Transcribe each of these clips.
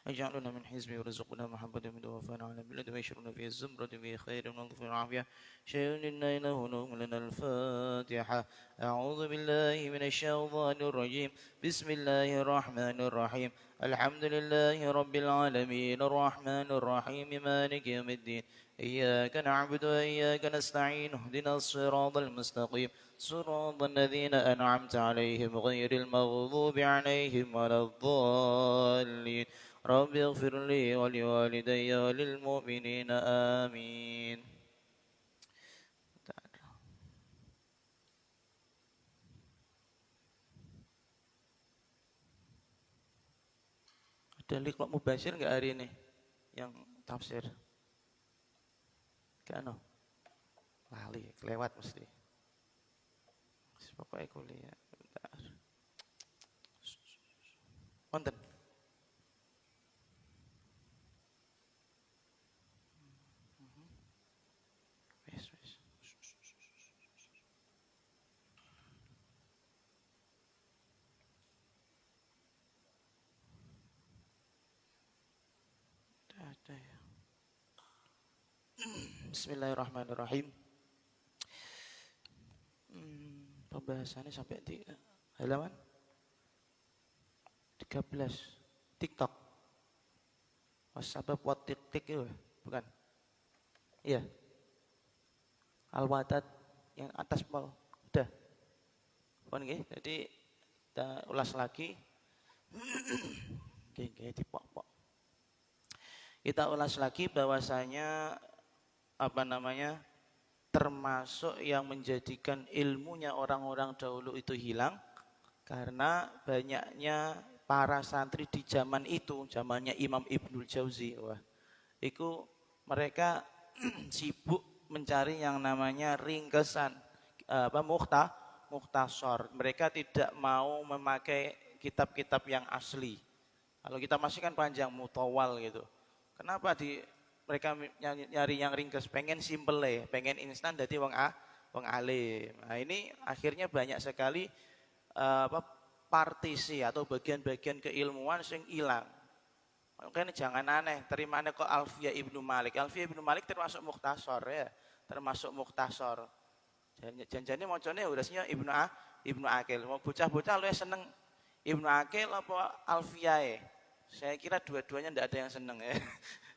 اجعلنا من حزبه وارزقنا محبة من وفانا على بلد ويشرنا في الزمرة في خير ونظف العافية شيء لنا إنه نوم لنا الفاتحة. أعوذ بالله من الشيطان الرجيم. بسم الله الرحمن الرحيم. الحمد لله رب العالمين الرحمن الرحيم مالك يوم الدين إياك نعبد وإياك نستعين اهدنا الصراط المستقيم صراط الذين أنعمت عليهم غير المغضوب عليهم ولا الضالين. رب اغفر لي ولوالدي وللمؤمنين آمين. Ada liqra mubashir nggak hari ini yang tafsir? Gak no? Lali, kelewat mesti. Pokoknya kuliah. Bentar. Konten. Ada ya. Bismillahirrahmanirrahim. Pembahasannya sampai di halaman 13. TikTok. Wasabab wat tik itu bukan? Iya. Al-Wadad yang atas pol. Udah. Bukan nggih? Jadi kita ulas lagi. Nggih dipok-pok. Kita ulas lagi bahwasanya termasuk yang menjadikan ilmunya orang-orang dahulu itu hilang karena banyaknya para santri di zaman itu, zamannya Imam Ibnul Jauzi. Wah, itu mereka sibuk mencari yang namanya ringkesan, mukhtasar. Mereka tidak mau memakai kitab-kitab yang asli. Kalau kita masih kan panjang mutawal gitu. Kenapa mereka nyari yang ringkes, pengen simple ya, pengen instan jadi wong alim. Nah, ini akhirnya banyak sekali partisi atau bagian-bagian keilmuan sing hilang. Makanya jangan aneh, terimane kok Alfiyah Ibnu Malik. Alfiyah Ibnu Malik termasuk mukhtasar ya, termasuk mukhtasar. Janjane macane urusnya Ibnu Aqil. Mau bocah-bocah lu seneng Ibnu Aqil apa Alfiyah? Saya kira dua-duanya tidak ada yang seneng ya.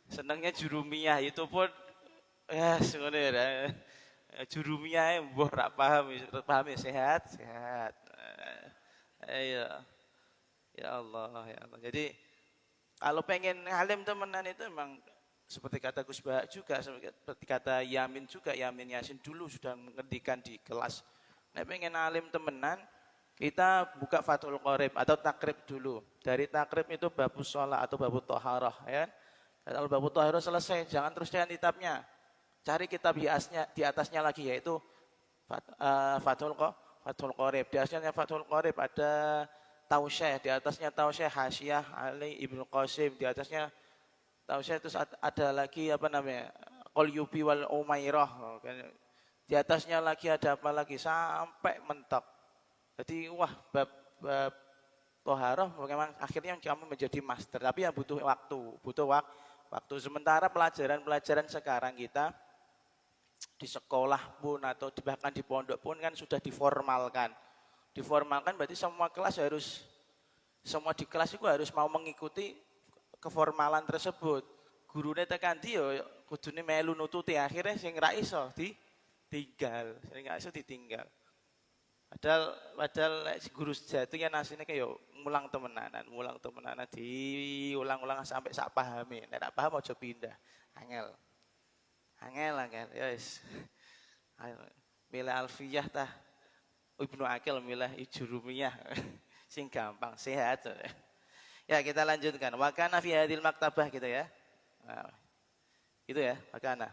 Senengnya Jurumiyah itu pun ya sebenarnya Jurumiyah mbah rak paham ya sehat. Ayo. Ya Allah. Jadi kalau pengen alim temenan itu memang seperti kata Gus Bah juga, seperti kata Yamin juga, Yamin Yasin dulu sudah menghentikan di kelas. Nah, pengen alim temenan, kita buka Fathul Qorib atau takrib dulu. Dari takrib itu babus sholat atau babut toharah ya. Kalau babut toharah selesai, jangan terus dengan kitabnya. Cari kitab di atasnya lagi yaitu Fathul Qorib. Di atasnya Fathul Qorib ada Tausyih, di atasnya Tausyih Hasyah Ali Ibnu Qasim, di atasnya Tausyih itu ada lagi Qalyubi wal Umairah. Di atasnya lagi ada apa lagi sampai mentok. Jadi wah bab toharoh bagaimana akhirnya kamu menjadi master, tapi yang butuh waktu. Sementara pelajaran sekarang kita di sekolah pun atau bahkan di pondok pun kan sudah diformalkan berarti semua di kelas itu harus mau mengikuti keformalan tersebut. Gurunya tekan dia kudune melu nututi, akhirnya sing ra iso ditinggal. Padahal guru sejati kan aslinya kayak mulang temenanan diulang-ulang sampai sak pahami. Nek tak paham aja pindah. Angel. Yes. Milih Alfiyah tah. Ibnu Aqil milih Jurumiyah. Sing gampang, sehat. Ya, kita lanjutkan. Wa kana fi hadil maktabah gitu ya. Nah, itu ya, wa kana.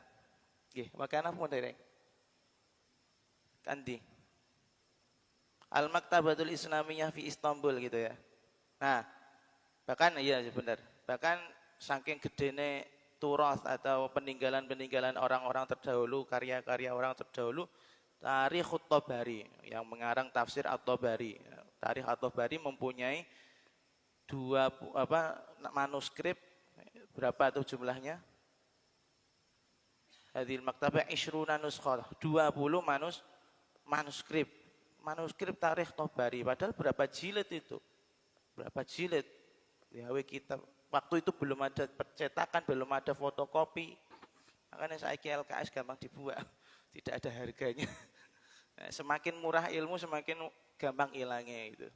Nggih, wa kana pun dereng. Kandi. Al-Maktabatul Islamiyah fi Istanbul gitu ya. Nah, bahkan iya benar. Bahkan saking gedene turas atau peninggalan orang-orang terdahulu, karya-karya orang terdahulu, Tarikh At-Tabari yang mengarang tafsir At-Tabari. Tarikh At-Tabari mempunyai manuskrip berapa tuh jumlahnya? Hadil maktabah isruna nuskhah, 20 manuskrip. Manuskrip Tarikh Tabari, padahal berapa jilid itu? Berapa jilid? Gawe kitab. Waktu itu belum ada percetakan, belum ada fotokopi. Makanya saiki LKS gampang dibuat. Tidak ada harganya. Nah, semakin murah ilmu semakin gampang hilangnya itu.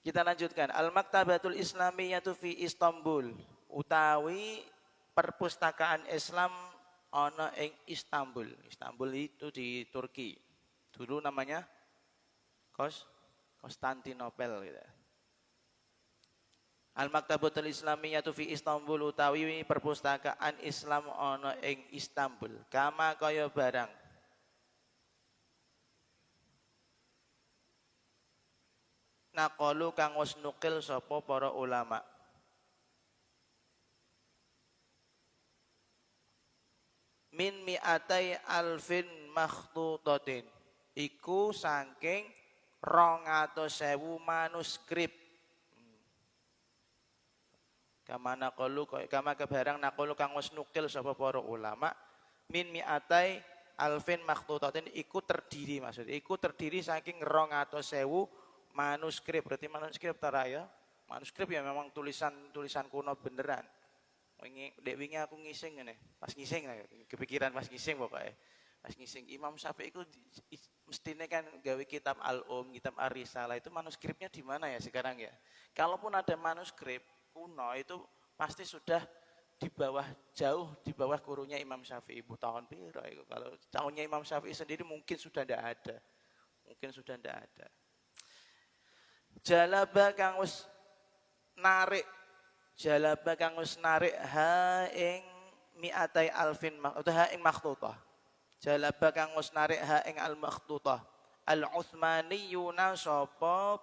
Kita lanjutkan. Al-Maktabatul Islamiyatu fi Istanbul, utawi perpustakaan Islam ana ing Istanbul. Istanbul itu di Turki. Dulu namanya Konstantinopel gitu. Al-Maktabatul Islamiyatu fi Istanbul, utawi perpustakaan Islam ana ing Istanbul. Kama kaya barang naqalu kang wis nukil sapa para ulama. Min mi'atai alfin makhtutatin, iku saking 200.000 manuskrip. Kama kebarang naqalu kang wis nukil sapa para ulama, min mi'atai alfin makhtutatin, iku terdiri saking 200.000 manuskrip. Berarti manuskrip ya. Manuskrip ya memang tulisan kuno beneran. Wingi aku ngising ngene. Pas ngising kepikiran pas ngising pokoknya. Pas ngising Imam Syafi'i itu mestinya kan gawe kitab kitab Ar-Risalah, itu manuskripnya di mana ya sekarang ya? Kalaupun ada manuskrip kuno itu pasti sudah jauh di bawah gurunya Imam Syafi'i. Ibu tahun piro itu? Kalau tahunnya Imam Syafi'i sendiri mungkin sudah tidak ada. Jalaba kang wis narik ha ing mi'atai alfin ha ing makhtutah. Jalaba kang wis narik ha ing al makhtutah. Al Utsmaniyuna sapa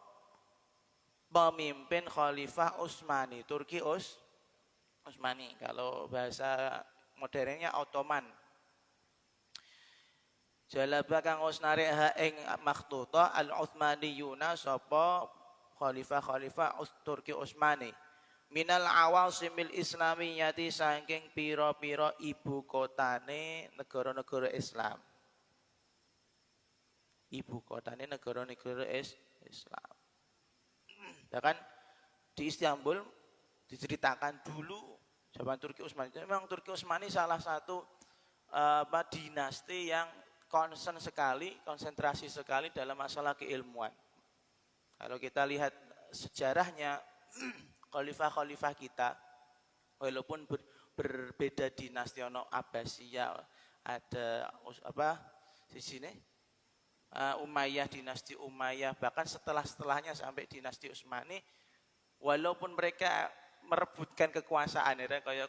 pemimpin Khalifah Utsmani. Turki Utsmani. Kalau bahasa modernnya Ottoman. Jalaba kang wis narik ha ing makhtutah al Utsmaniyuna sapa Khalifah Turki Utsmani. Minal awasimil islamiyati, saking pira-pira ibu kotane negara-negara Islam. Ibu kotane negara-negara Islam. Bahkan di Istanbul diceritakan dulu zaman Turki Utsmani. Memang Turki Utsmani salah satu dinasti yang konsentrasi sekali dalam masalah keilmuan. Kalau kita lihat sejarahnya, khalifah-khalifah kita, walaupun berbeda dinasti, ono Abbasiyah, ada di sini Umayyah, dinasti Umayyah, bahkan setelahnya sampai dinasti Utsmani, walaupun mereka merebutkan kekuasaan ya kaya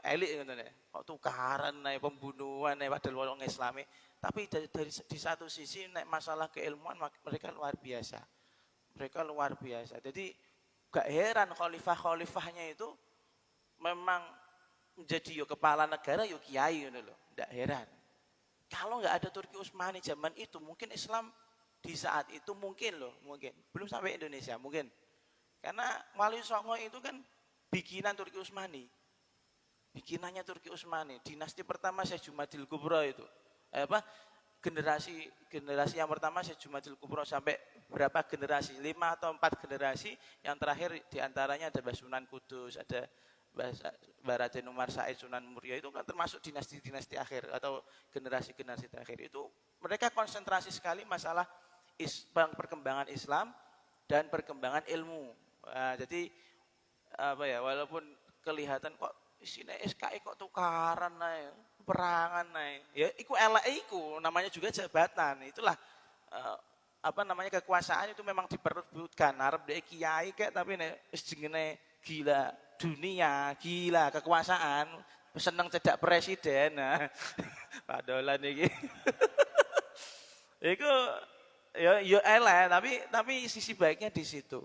elit ngono ya. Kok tukaran pembunuhan padahal wong Islami, tapi di satu sisi nek masalah keilmuan mereka luar biasa. Jadi gak heran khalifahnya itu memang menjadi kepala negara kiai ngono lho. Gak heran. Kalau nggak ada Turki Utsmani zaman itu, mungkin Islam di saat itu mungkin belum sampai Indonesia mungkin. Karena Wali Songo itu kan bikinan Turki Utsmani. Bikinannya Turki Utsmani. Dinasti pertama Syekh Jumadil Kubro itu. Generasi yang pertama Syekh Jumadil Kubro sampai berapa generasi? 5 atau 4 generasi. Yang terakhir diantaranya ada Sunan Kudus, ada Raden Umar Said, Sunan Muria, itu kan termasuk dinasti-dinasti akhir atau generasi-generasi terakhir. Itu mereka konsentrasi sekali masalah perkembangan Islam dan perkembangan ilmu. Jadi walaupun kelihatan kok sini SKI kok tukaran perangan ya iku elek iku namanya juga jabatan. Itulah kekuasaan itu memang diperebutkan. Arep dhek kiai kayak tapi nek wis jenenge gila dunia, gila kekuasaan, seneng cedak presiden. Padolan iki. Iku ya elek tapi sisi baiknya di situ.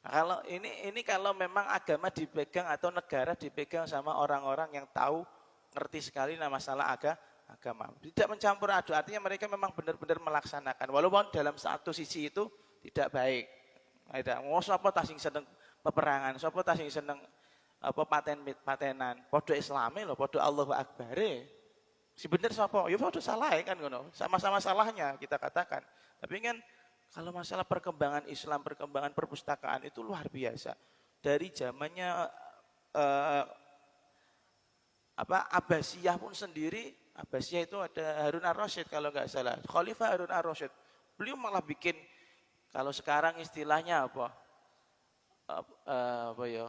Nah, kalau ini kalau memang agama dipegang atau negara dipegang sama orang-orang yang tahu ngerti sekali masalah agama. Tidak mencampur aduk, artinya mereka memang benar-benar melaksanakan. Walaupun dalam satu sisi itu tidak baik. Ada ngos apa tasing seneng peperangan. Sapa ta sing seneng apa patenan. Padha Islame lho, padha Allahu Akbare. Si bener sapa? Ya padha salah kan ngono. Sama-sama salahnya kita katakan. Tapi kan kalau masalah perkembangan Islam, perkembangan perpustakaan itu luar biasa. Dari zamannya eh, Abbasiyah pun sendiri, Abbasiyah itu ada Harun ar-Rasyid kalau nggak salah, Khalifah Harun ar-Rasyid. Beliau malah bikin kalau sekarang istilahnya apa ya?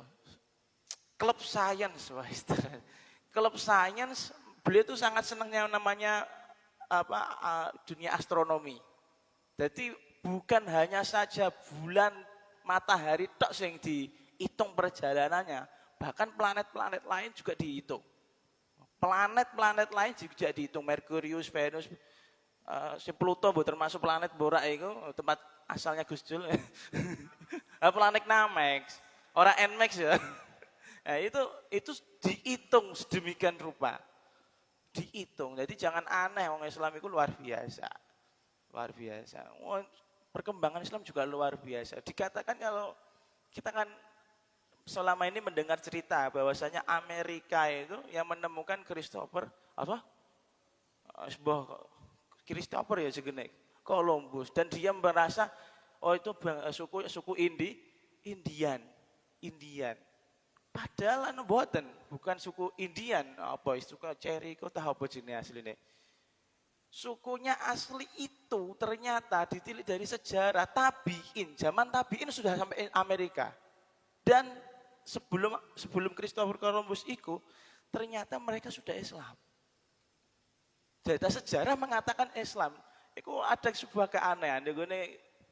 Klub science, wah istilah. Klub science, beliau itu sangat senangnya namanya dunia astronomi. Jadi bukan hanya saja bulan matahari tok yang dihitung perjalanannya, bahkan planet-planet lain juga dihitung. Planet-planet lain juga dihitung, Merkurius, Venus, si Pluto termasuk planet borak itu tempat asalnya Gus Jul. Planet Namex, orang Nmax ya. Nah, itu dihitung sedemikian rupa. Dihitung. Jadi jangan aneh, orang Islam itu luar biasa. Luar biasa. Perkembangan Islam juga luar biasa. Dikatakan kalau kita kan selama ini mendengar cerita bahwasanya Amerika itu yang menemukan Christopher sebuah Christopher ya segenek Columbus, dan dia merasa itu suku Indian. Padahal bukan suku Indian, suku Cherokee tahu apa jenis aslinya. Sukunya asli itu ternyata ditilik dari sejarah zaman tabiin sudah sampai Amerika. Dan sebelum Christopher Columbus itu ternyata mereka sudah Islam. Data sejarah mengatakan Islam. Itu ada sebuah keanehan.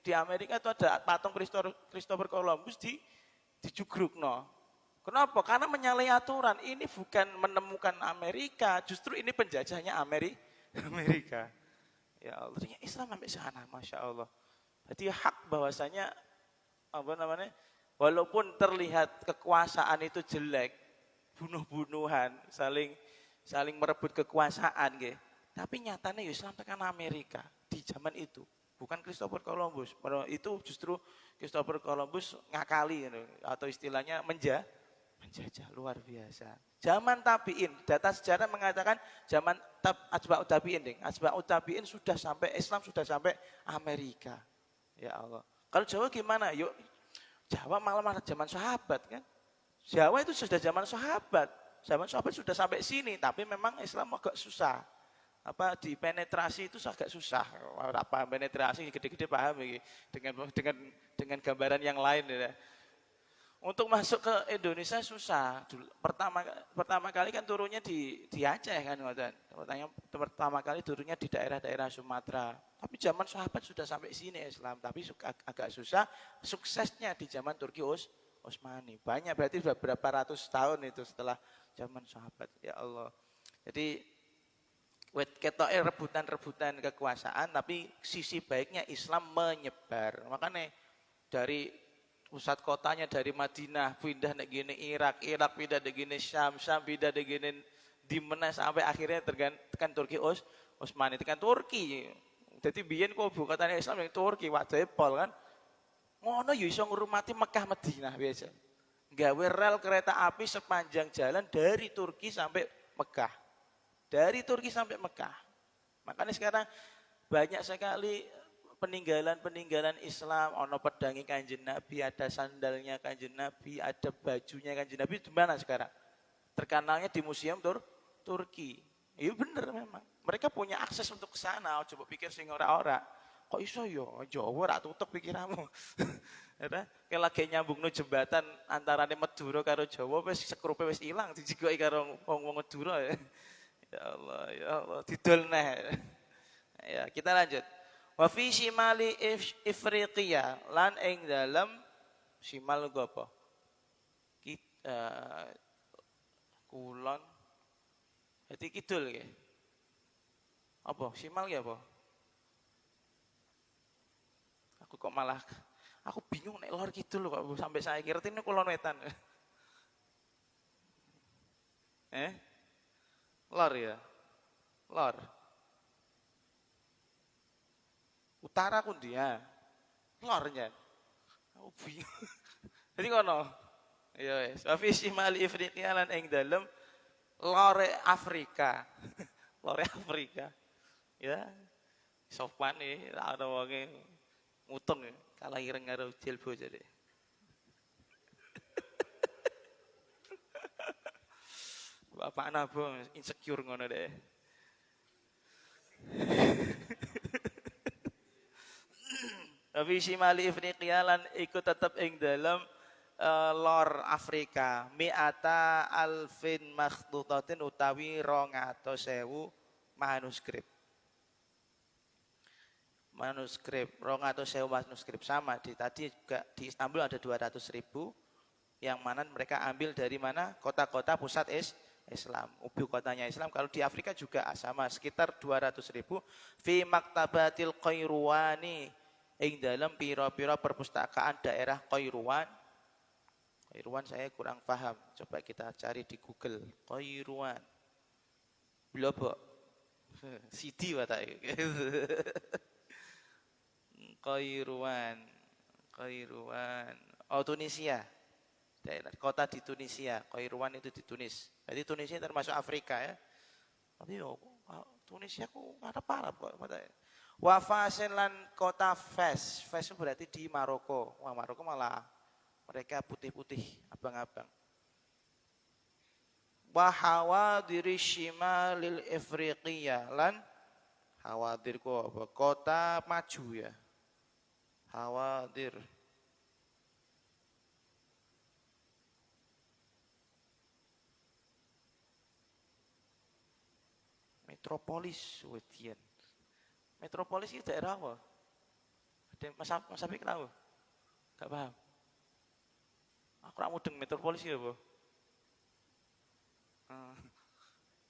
Di Amerika itu ada patung Christopher Columbus di Jugrukno. Kenapa? Karena menyalahi aturan. Ini bukan menemukan Amerika, justru ini penjajahnya Amerika. Ya Allah, ternyata Islam sampai sana, masya Allah. Jadi hak bahwasanya walaupun terlihat kekuasaan itu jelek, bunuh-bunuhan, saling merebut kekuasaan, tapi nyatanya Islam tekan Amerika di zaman itu. Bukan Christopher Columbus. Itu justru Christopher Columbus ngakali atau istilahnya menjajah, luar biasa. Zaman tabiin, data sejarah mengatakan zaman atba'ut tabiin sudah sampai Islam sudah sampai Amerika. Ya Allah. Kalau Jawa gimana? Yuk, Jawa malah zaman sahabat kan. Jawa itu sudah zaman sahabat. Zaman sahabat sudah sampai sini, tapi memang Islam agak susah. Dipenetrasi itu agak susah. Apa penetrasi gede-gede paham ini dengan gambaran yang lain ya. Untuk masuk ke Indonesia susah. Pertama kali kan turunnya di Aceh kan, pertama kali turunnya di daerah-daerah Sumatera. Tapi zaman sahabat sudah sampai sini Islam, tapi agak susah. Suksesnya di zaman Turki Utsmani. Banyak, berarti sudah berapa ratus tahun itu setelah zaman sahabat. Ya Allah. Jadi ketoknya rebutan kekuasaan, tapi sisi baiknya Islam menyebar. Makanya dari pusat kotanya dari Madinah pindah nek gini Irak pindah nek gini Syam pindah nek gini dimana sampai akhirnya tekan Turki Utsmani tekan Turki. Jadi biyen kok ibu kotane Islam yang Turki wajahe pol kan. Ngono ya iso ngurmati Mekah Madinah biasa. Gawe rel kereta api sepanjang jalan dari Turki sampai Mekah. Dari Turki sampai Mekah. Makanya sekarang banyak sekali peninggalan Islam, ono pedangi Kanjeng Nabi, ada sandalnya Kanjeng Nabi, ada bajunya Kanjeng Nabi. Di mana sekarang? Terkenalnya di museum Turki. Iya bener memang. Mereka punya akses untuk ke sana. Coba pikir sing ora-ora. Kok iso yo Jawa ora tutup pikiranmu. Ya, kayak lagi nyambungno jembatan antarane Madura karo Jawa wis sekrupe wis ilang dijigoki karo wong-wong Madura ya. Ya Allah, didol neh. Ya, kita lanjut. Wa fi shimali Ifriqiya lan ing dalam shimal go apa? Kulon. Jadi kidul nggih. Apa? Shimal nggih apa? Aku bingung nek lor kidul kok sampai saiki ngertine kulon wetan. Lor ya. Lor. Utara kun dia. Lornya. Aku bingung. Jadi kono. Ya wis. Wa fi shimali Afrika lan ing dalem lore Afrika. Lore Afrika. Ya, sopan nih, ada wonge muteng kalah ireng karo jilbo jadi. Bapak nabo insecure ngono deh. Tapi Shimali Afrika lan iku tetep ing dalam lor Afrika mi'ata alfin makhtutatin utawi 200.000 manuskrip. Manuskrip 200.000 manuskrip sama di tadi juga di Istanbul ada 200.000 yang mana mereka ambil dari mana kota-kota pusat Islam, ibu kotanya Islam. Kalau di Afrika juga sama sekitar 200.000 fi maktabatil Qairuwani ing dalam piro-piro perpustakaan daerah Qairuwan. Qairuwan saya kurang paham, coba kita cari di Google. Qairuwan Blobok Sidi watak Qairuwan oh Tunisia, daerah kota di Tunisia. Qairuwan itu di Tunis, jadi Tunisia termasuk Afrika ya, tapi Tunisia kok Arab kok wa Fasin lan kota Fes. Fes itu berarti di Maroko. Wah Maroko malah mereka putih-putih abang-abang. Wa hawadiri shimalil Afriqiyah lan hawadir kota maju ya. Hawadir metropolis Wedian. Metropolis itu daerah apa? Ada Mas Afi kenapa? Gak paham. Aku ora mudeng metropolis ya apa?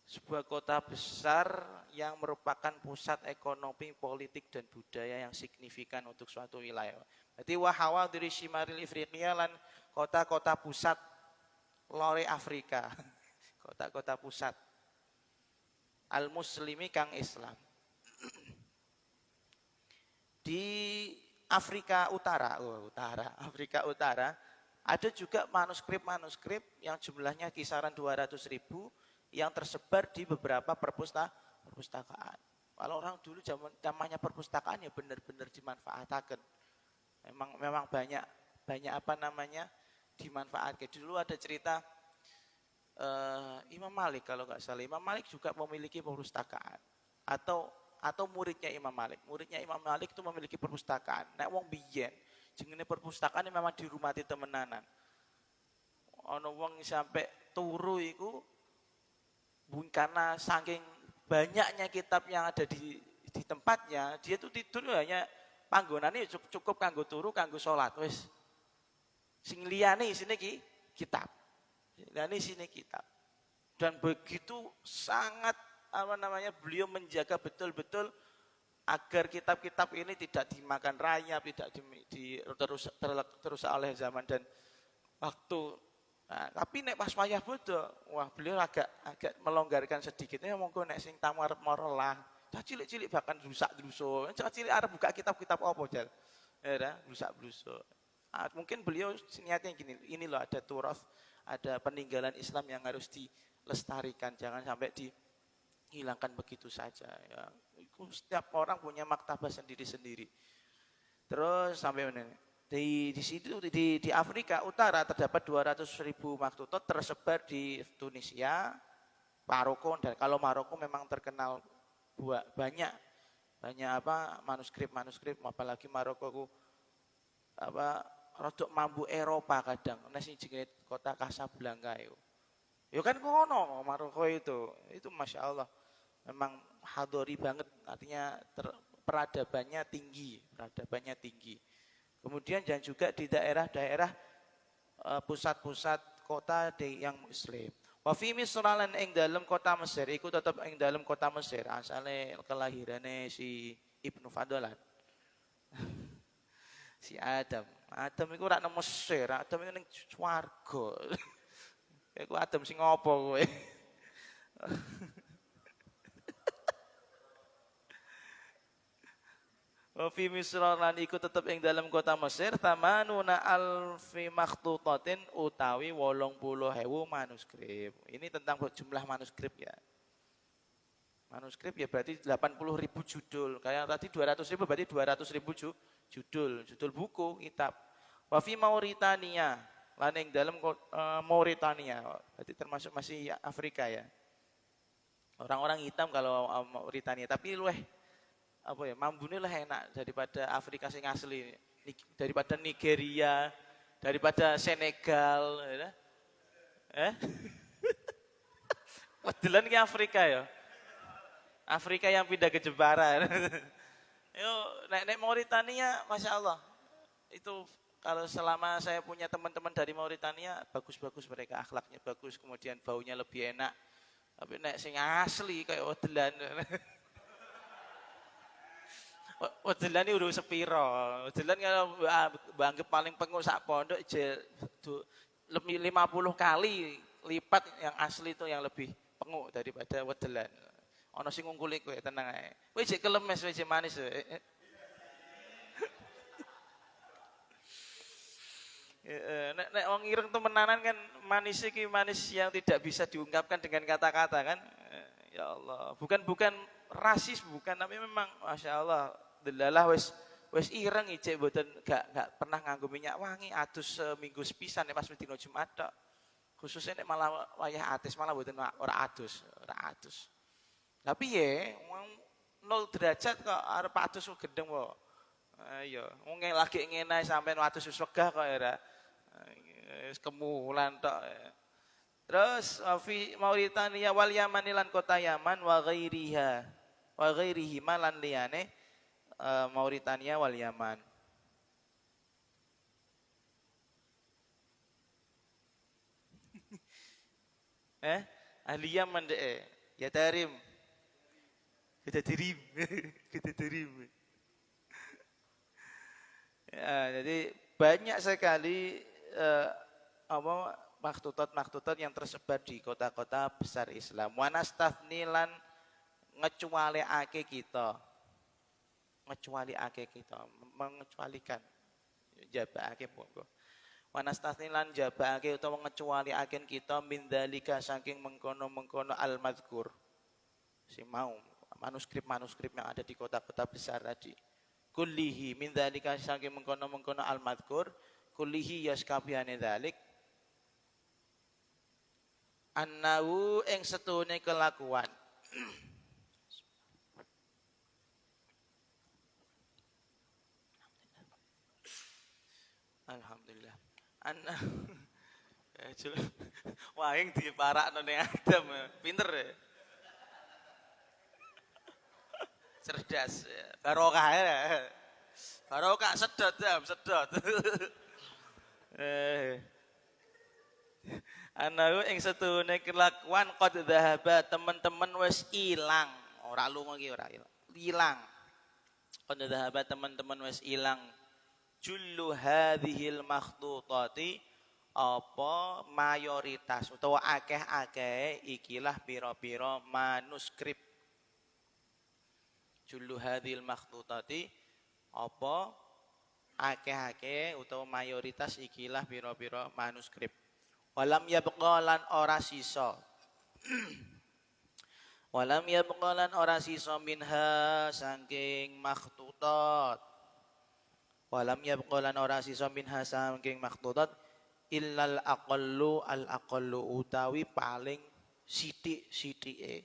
Sebuah kota besar yang merupakan pusat ekonomi, politik dan budaya yang signifikan untuk suatu wilayah. Jadi wahawa dari Shimaril Ifriqiya lan kota-kota pusat lore Afrika. Kota-kota pusat al-muslimi kang Islam. Di Afrika Utara, Afrika Utara ada juga manuskrip-manuskrip yang jumlahnya kisaran 200.000 yang tersebar di beberapa perpustakaan. Kalau orang dulu zamannya perpustakaan ya benar-benar dimanfaatkan. Memang banyak apa namanya dimanfaatkan. Dulu ada cerita Imam Malik kalau nggak salah. Imam Malik juga memiliki perpustakaan atau muridnya Imam Malik. Muridnya Imam Malik itu memiliki perpustakaan. Nek wong biyen jenenge perpustakaan memang dirumati temenanan. Ana wong sampai turu iku karena saking banyaknya kitab yang ada di tempatnya, dia tuh tidur hanya panggonane cukup kanggo turu, kanggo salat wis. Sing liyane isine kitab. Liyane isine kitab. Dan begitu sangat beliau menjaga betul-betul agar kitab-kitab ini tidak dimakan rayap, tidak terus oleh zaman dan waktu. Nah, tapi nek pas wayah bodo, wah beliau agak melonggarkan sedikit. Ya monggo nek sing tamu arep mara lah. Cah cilik-cilik bahkan rusak-rusuh. Cah cilik arep buka kitab-kitab apa jal. Ya, rusak-rusuh. Nah, mungkin beliau niatnya gini, ini loh ada turas, ada peninggalan Islam yang harus dilestarikan, jangan sampai dihilangkan begitu saja ya. Setiap orang punya maktabah sendiri-sendiri. Terus sampai mana? Di situ di Afrika Utara terdapat 200.000 maktutot tersebar di Tunisia, Maroko, dan kalau Maroko memang terkenal banyak manuskrip apalagi Maroko rodok mambu Eropa kadang. Nasi jenenge kota Casablanca yo. Yo kan kono Maroko itu Masya Allah memang hadori banget, artinya peradabannya tinggi. Kemudian dan juga di daerah-daerah pusat-pusat kota yang muslim. Wa fi Misr lan ing dalem kota Mesir iku tetep ing dalem kota Mesir asale kelahirane si Ibnu Fadlan. Si Adam iku ora nang Mesir, Adam iku ning swarga. Iku Adam sing ngopo kowe? Wa fi Misra lan iku tetep ing dalam kota Mesir tamanuna alfi makhtutatin utawi 80.000 manuskrip. Ini tentang jumlah manuskrip ya. Manuskrip ya berarti 80.000 judul. Kayak tadi 200.000 berarti 200.000 judul buku, kitab. Wa fi Mauritania lan ing dalam Mauritania. Berarti termasuk masih Afrika ya. Orang-orang hitam kalau Mauritania, tapi luweh apa ya, mambune lah enak daripada Afrika sing asli, daripada Nigeria, daripada Senegal, ya. Wedelan ki Afrika ya. Afrika yang pindah ke Jepara. Yo, nek Mauritania, masya Allah, itu kalau selama saya punya teman-teman dari Mauritania, bagus-bagus mereka, akhlaknya bagus, kemudian baunya lebih enak. Tapi nek sing asli kayak wedelan. Wedelan ini udah sepiro. Wedelan kalau banggep paling penguk sak pondok lebih 50 kali lipat yang asli itu yang lebih penguk daripada wedelan. Ono sing ngungkuli kowe tenang ae. Kowe jek kelemes, kowe jek manis. Nek wong ireng temenanan kan manis iki manis yang tidak bisa diungkapkan dengan kata-kata kan. Ya Allah, bukan rasis bukan, tapi memang masya Allah, delalah wis ireng ijek mboten gak pernah nganggo minyak wangi adus seminggu sepisan pas dina Jumat tok. Khususnya nek malah wayah atis malah mboten ora adus. Tapi ya, 0 derajat kok arep adus gendeng kok. Ayo, wong lagi ngene sampean adus wis wegah kok ora. Wis kemulan tok. Terus fi Mauritania wal Yaman lan kota Yaman wa ghairihi lan liyane Mauritania wal Yaman. Ahli Yaman deh. Ya tarim. Kita terim. Ya, jadi banyak sekali maktutat yang tersebar di kota-kota besar Islam. Wanastafnilan ngecualiake kita, mengecualikan, jabake monggo. Wanastafnilan jabake utawa ngecualiaken kita min dzalika saking mengkono-mengkono al-madzkur. Si mau manuskrip yang ada di kota-kota besar tadi. Kullihi min dzalika saking mengkono-mengkono al-madzkur, kullihi yaskabihane dzalik annahu ing setune kelakuan. Alhamdulillah. Wah, yang diparakno ning Adam, pinter ya. Cerdas, barokah ya. Barokah sedot. Anahu ing setune kelakuan qad dhahaba teman-teman wis ilang, ora lunga iki ora ilang. Qad dhahaba teman-teman wis ilang. Jullu hadhil makhtutati apa mayoritas utawa akeh-akeh ikilah pira-pira manuskrip. Jullu hadhil makhtutati apa akeh-akeh utawa mayoritas ikilah pira-pira manuskrip. Walam yabqalan ora sisa. Walam yabqalan ora sisa minha saking makhtutat. Walam yabqalan ora sisa minha saking makhtutat illal aqallu al aqallu utawi paling sithik-sithike.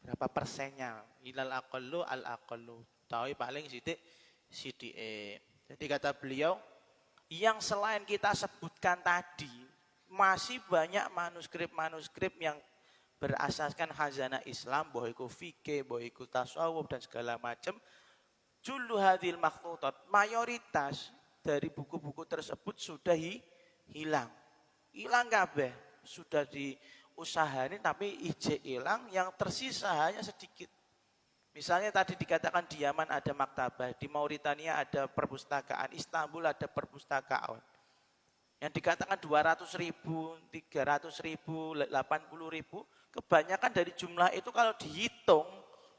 Berapa persennya? Illal aqallu al aqallu utawi paling sithik-sithike. Jadi kata beliau, yang selain kita sebutkan tadi, masih banyak manuskrip-manuskrip yang berasaskan khazanah Islam, bahwa itu fikih, bahwa itu tasawuf dan segala macam. Jullu hadhil makhtutat, mayoritas dari buku-buku tersebut sudah hilang. Hilang kabeh, sudah diusahani tapi ijek hilang, yang tersisa hanya sedikit. Misalnya tadi dikatakan di Yaman ada maktabah, di Mauritania ada perpustakaan, Istanbul ada perpustakaan. Yang dikatakan 200.000, 300.000, 80.000, kebanyakan dari jumlah itu kalau dihitung,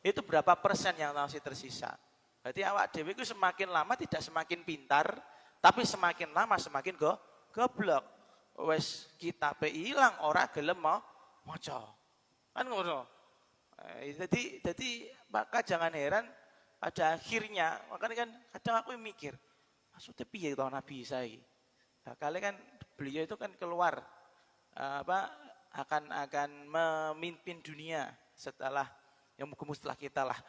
itu berapa persen yang masih tersisa? Berarti awak dhewe iku semakin lama tidak semakin pintar, tapi semakin lama semakin goblok. Wes kitabe ilang ora gelem maca. Kan ngono. Jadi maka jangan heran pada akhirnya, makanya kan kadang aku mikir, maksudnya piye to Nabi Isa iki? Nah, kali kan beliau itu kan keluar akan memimpin dunia setelah yang muka setelah kita lah.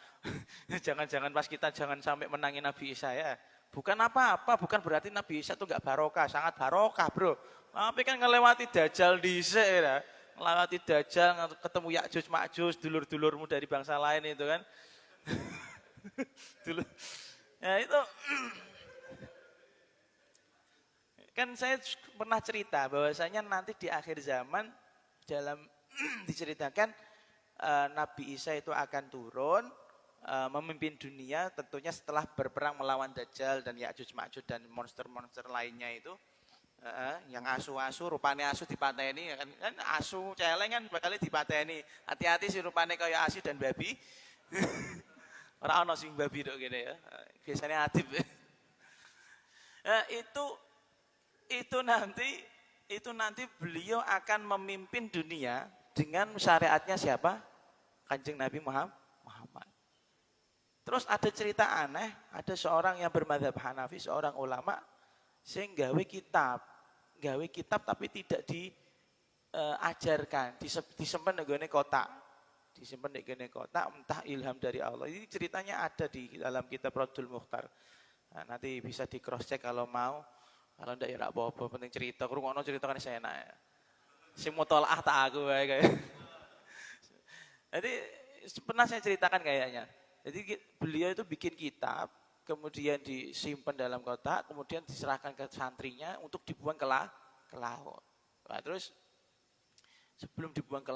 Jangan-jangan pas kita jangan sampai menangin Nabi Isa ya. Bukan apa-apa, bukan berarti Nabi Isa itu enggak barokah, sangat barokah, Bro. Tapi kan ngelewati dajjal dhisik ya. Ngelewati dajjal, ketemu Ya'juj Ma'juj, dulur-dulurmu dari bangsa lain itu kan. Dulu. Ya itu kan saya pernah cerita bahwasanya nanti di akhir zaman dalam diceritakan Nabi Isa itu akan turun memimpin dunia tentunya setelah berperang melawan Dajjal dan Ya'juj Ma'juj dan monster-monster lainnya itu yang asu-asu rupane asu dipateni kan asu celeng kan bakal dipateni hati-hati si rupane kayak asu dan babi. Ora ana sing babi tok kene ya. Biasanya adib. Nah, itu nanti beliau akan memimpin dunia dengan syariatnya siapa? Kanjeng Nabi Muhammad. Terus ada cerita aneh, ada seorang yang bermadzhab Hanafi, seorang ulama sing gawe kitab tapi tidak diajarkan, disimpan di kotak. Disimpan di kotak, entah ilham dari Allah. Ini ceritanya ada di dalam kitab Raddul Mukhtar. Nah, nanti bisa di cross check kalau mau. Kalau ndak ya apa-apa, penting cerita. Krungono cerita kan saya enak. Sing mutolaah tak aku wae kayak. Jadi pernah saya ceritakan kayaknya. Jadi beliau itu bikin kitab, kemudian disimpan dalam kotak, kemudian diserahkan ke santrinya untuk dibuang ke laut. Nah, terus sebelum dibuang ke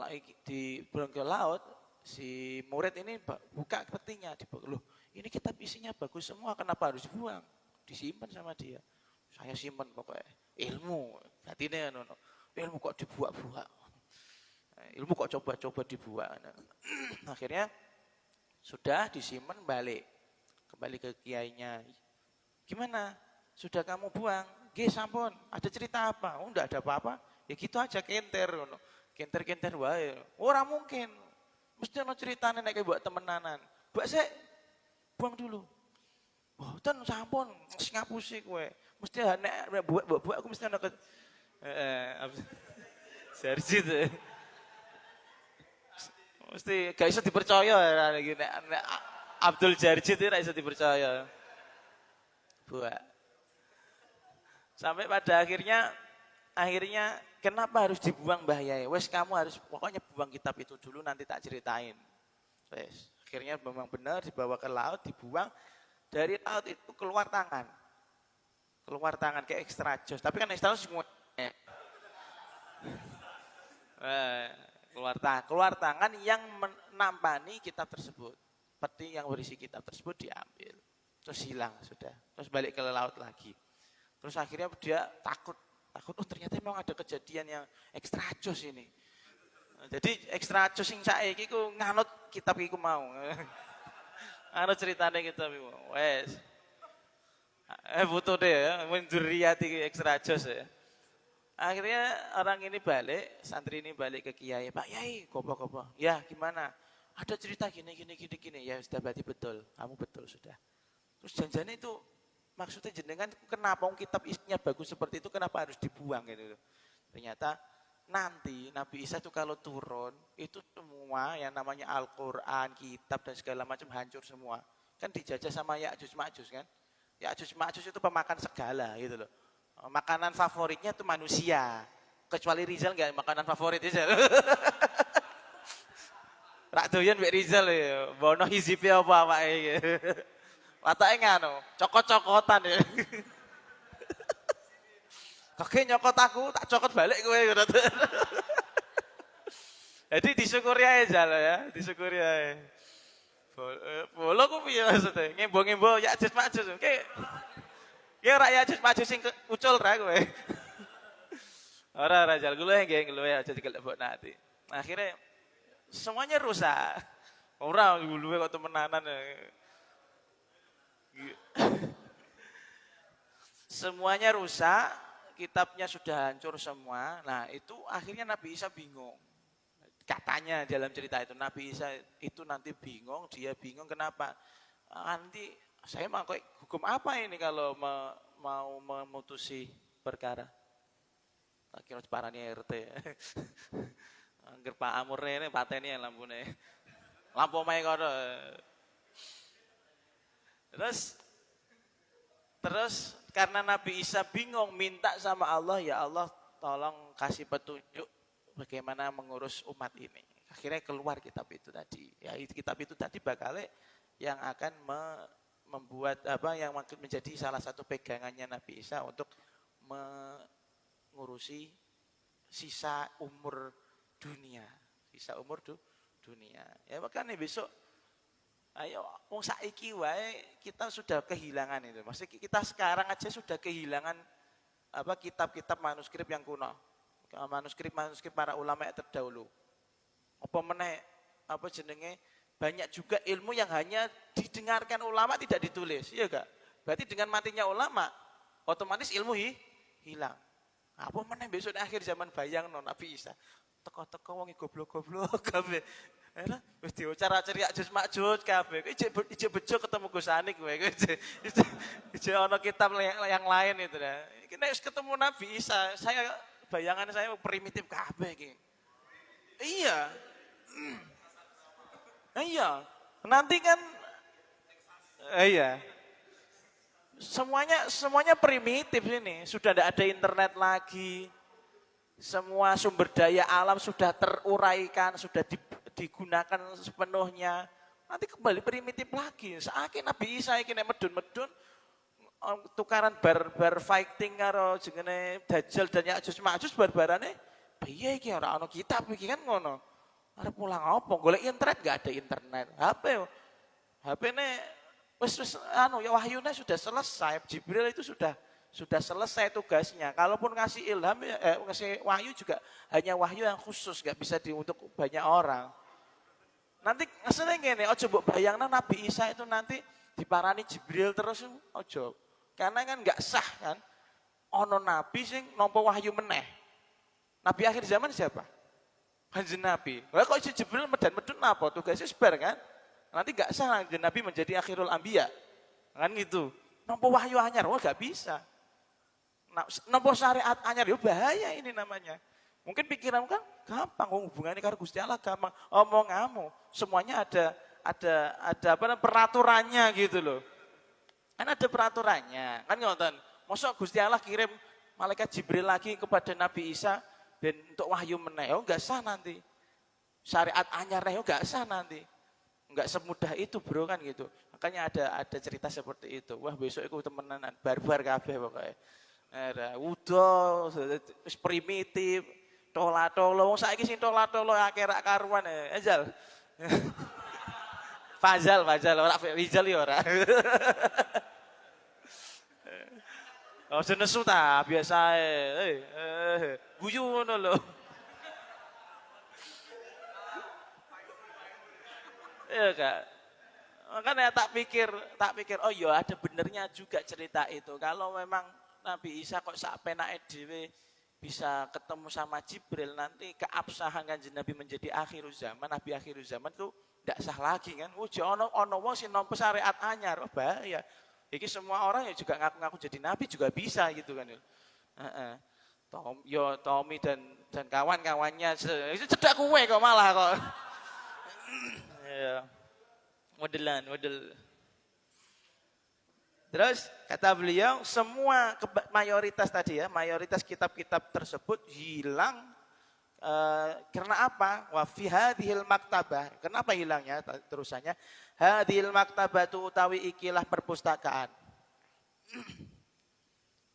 laut, si murid ini buka petinya, loh ini kitab isinya bagus semua, kenapa harus dibuang? Disimpan sama dia. Saya simpan pokoknya ilmu, hatinya ilmu kok dibuang-buang, ilmu kok coba-coba dibuang. Akhirnya sudah disimpan kembali ke kiainya. Gimana? Sudah kamu buang? Nggih sampun. Ada cerita apa? Oh enggak ada apa-apa. Ya gitu aja kenter ngono. Kenter-kenter wae. Ora mungkin. Mesti ana ceritane nek buat temenanan. Mbak sik buang dulu. Mboten sampun, wis ngapusi kowe. Mesti nek buat aku mesti ana Serjit. Mesti gak iso dipercaya nek Abdul Jarjit itu gak iso dipercaya. Buat. Sampai pada akhirnya kenapa harus dibuang Mbah Yai? Wes kamu harus pokoknya buang kitab itu dulu nanti tak ceritain. Wes, akhirnya memang benar dibawa ke laut, dibuang. Dari laut itu keluar tangan kayak extra jos. Tapi kan extra jos semua. Keluar tangan yang menampani kitab tersebut. Peti yang berisi kitab tersebut diambil. Terus hilang sudah. Terus balik ke laut lagi. Terus akhirnya dia takut. Oh ternyata memang ada kejadian yang ekstra jos ini. Jadi ekstra jos sing saiki ku nganut kitab iku mau. Ana ceritane kitab iku. Wes. Butuh deh ya, menduriati ekstra jos ya. Akhirnya orang ini balik, santri ini balik ke kiai. Pak Yai, kopo. Ya gimana? Ada cerita gini. Ya sudah berarti betul, kamu betul sudah. Terus janjinya itu maksudnya jenengan kenapa kitab isinya bagus seperti itu kenapa harus dibuang gitu. Ternyata nanti Nabi Isa itu kalau turun itu semua yang namanya Al-Qur'an, kitab dan segala macam hancur semua. Kan dijajah sama Ya'juj Ma'juj kan? Ya'juj Ma'juj itu pemakan segala gitu loh. Makanan favoritnya itu manusia. Kecuali Rizal enggak makanan favorit Rizal. Rak doyan mbek Rizal ya. Bono hizipe apa awake. Watake ngono, cokot-cokotan ya. Kake nyokot aku, tak cokot balik kowe ngono. Jadi disyukuri ae Zal ya, disyukuri ae. Bolo ku piye maksudnya? Ngembo-ngembo Ya'juj Ma'juj. Ki ora Ya'juj Ma'juj sing ucul ra kowe. Ora Zal, gue aja dikelebok nanti. Akhirnya semuanya rusak. Ora luwe kok temenanan. Semuanya rusak, kitabnya sudah hancur semua. Nah, itu akhirnya Nabi Isa bingung. Katanya dalam cerita itu Nabi Isa itu nanti bingung, dia bingung kenapa? Nanti saya mau hukum apa ini kalau mau memutusi perkara? Tak kira parane RT. Angger Pak Amurne ini pateni lampune. Lampu omahe kono. Terus karena Nabi Isa bingung minta sama Allah, ya Allah tolong kasih petunjuk bagaimana mengurus umat ini. Akhirnya keluar kitab itu tadi. Ya kitab itu tadi bakal yang akan membuat yang menjadi salah satu pegangannya Nabi Isa untuk mengurusi sisa umur dunia. Sisa umur dunia. Ya makanya besok ayo wong saiki wae kita sudah kehilangan itu. Maksudnya kita sekarang aja sudah kehilangan kitab-kitab manuskrip yang kuno. Manuskrip para ulama yang terdahulu. Apa meneh jenenge banyak juga ilmu yang hanya didengarkan ulama tidak ditulis, iya enggak? Berarti dengan matinya ulama otomatis ilmu hilang. Apa meneh besok akhir zaman bayang Nabi Isa. Teko-teko wong goblok-goblok kabeh. Wis diucar-acari Jus Makjud kabeh. Ijek bejo ketemu Gus Anik kowe. Ijek ana kitab yang lain itu dah. Iki nek ketemu Nabi Isa, bayangan saya primitif kabeh iki. Iya. Iya. Nanti kan iya. Semuanya primitif ini. Sudah tidak ada internet lagi. Semua sumber daya alam sudah teruraikan, sudah digunakan sepenuhnya. Nanti kembali primitif lagi. Saiki Nabi Isa iki nek medun-medun tukaran bar fighting karo jenenge Dajjal dan Ya'juj Ma'juj barbarane piye iki ora ana kitab iki kan ngono. Arep mulang apa? Golek internet enggak ada internet. HP-ne wis ya wahyune sudah selesai. Jibril itu sudah selesai tugasnya. Kalaupun ngasih ilham, ngasih wahyu juga hanya wahyu yang khusus, gak bisa untuk banyak orang. Nanti ngeselnya gini, ojo mbok bayangna Nabi Isa itu nanti diparani Jibril terus, ojo. Karena kan gak sah kan. Ono Nabi sing nampa wahyu meneh. Nabi akhir zaman siapa? Kanjeng Nabi. Lah kok Jibril medan-medun apa? Tugasnya sebar kan? Nanti gak sah Kanjeng Nabi menjadi akhirul anbiya. Kan gitu. Nampa wahyu anyar, gak bisa. Nampa syariat anyar, ya bahaya ini namanya. Mungkin pikiran kan gampang, hubungannya karo Gusti Allah gampang. Omonganmu, semuanya ada peraturannya gitu loh. Kan ada peraturannya, kan ngoten. Mosok Gusti Allah kirim malaikat Jibril lagi kepada Nabi Isa dan untuk wahyu meneh, enggak sah nanti. Syariat anyar enggak sah nanti. Enggak semudah itu bro kan gitu. Makanya ada cerita seperti itu. Wah besok itu temenan barbar kabeh pokoknya. Udah primitif, tola-tolo. Wong saiki sing tola-tolo akeh rak karuan Ejal. Fazal ora Rizal ya ora. Oh senesu ta biasa guyu ngono lho. Iya Kak. Makanya tak pikir, oh iya ada benernya juga cerita itu. Kalau memang Nabi Isa kok sak penake dhewe bisa ketemu sama Jibril, nanti keabsahan Kanjeng Nabi menjadi akhirul zaman, Nabi akhirul zaman itu tidak sah lagi kan. Ono wong sing nampa syariat anyar, oh bahaya. Iki semua orang yang juga ngaku-ngaku jadi nabi juga bisa gitu kan. Heeh. Tommy dan kawan-kawannya itu cedak kue kok malah kok. Ya. Model. Terus kata beliau semua mayoritas tadi ya, mayoritas kitab-kitab tersebut hilang karena apa? Wa fi hadhil maktabah. Kenapa hilangnya terusannya? Hadhil maktabatu utawi ikilah perpustakaan.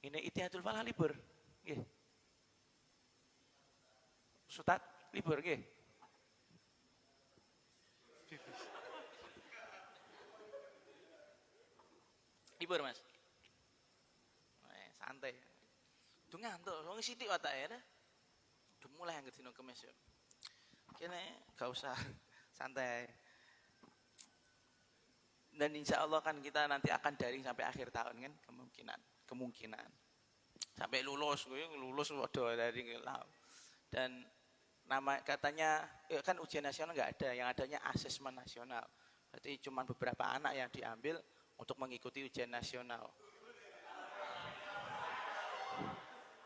Ini Itihatul Falah libur. Nggih. Ustaz libur nggih. Libur Mas. Santai. Duh ngantuk, wong sithik watake ya. Udah mulai angger dino Kamis yo. Kene gak usah santai. Dan insya Allah kan kita nanti akan daring sampai akhir tahun kan, kemungkinan sampai lulus waduh daring lah. Dan nama katanya kan ujian nasional nggak ada, yang adanya asesmen nasional. Berarti cuma beberapa anak yang diambil untuk mengikuti ujian nasional.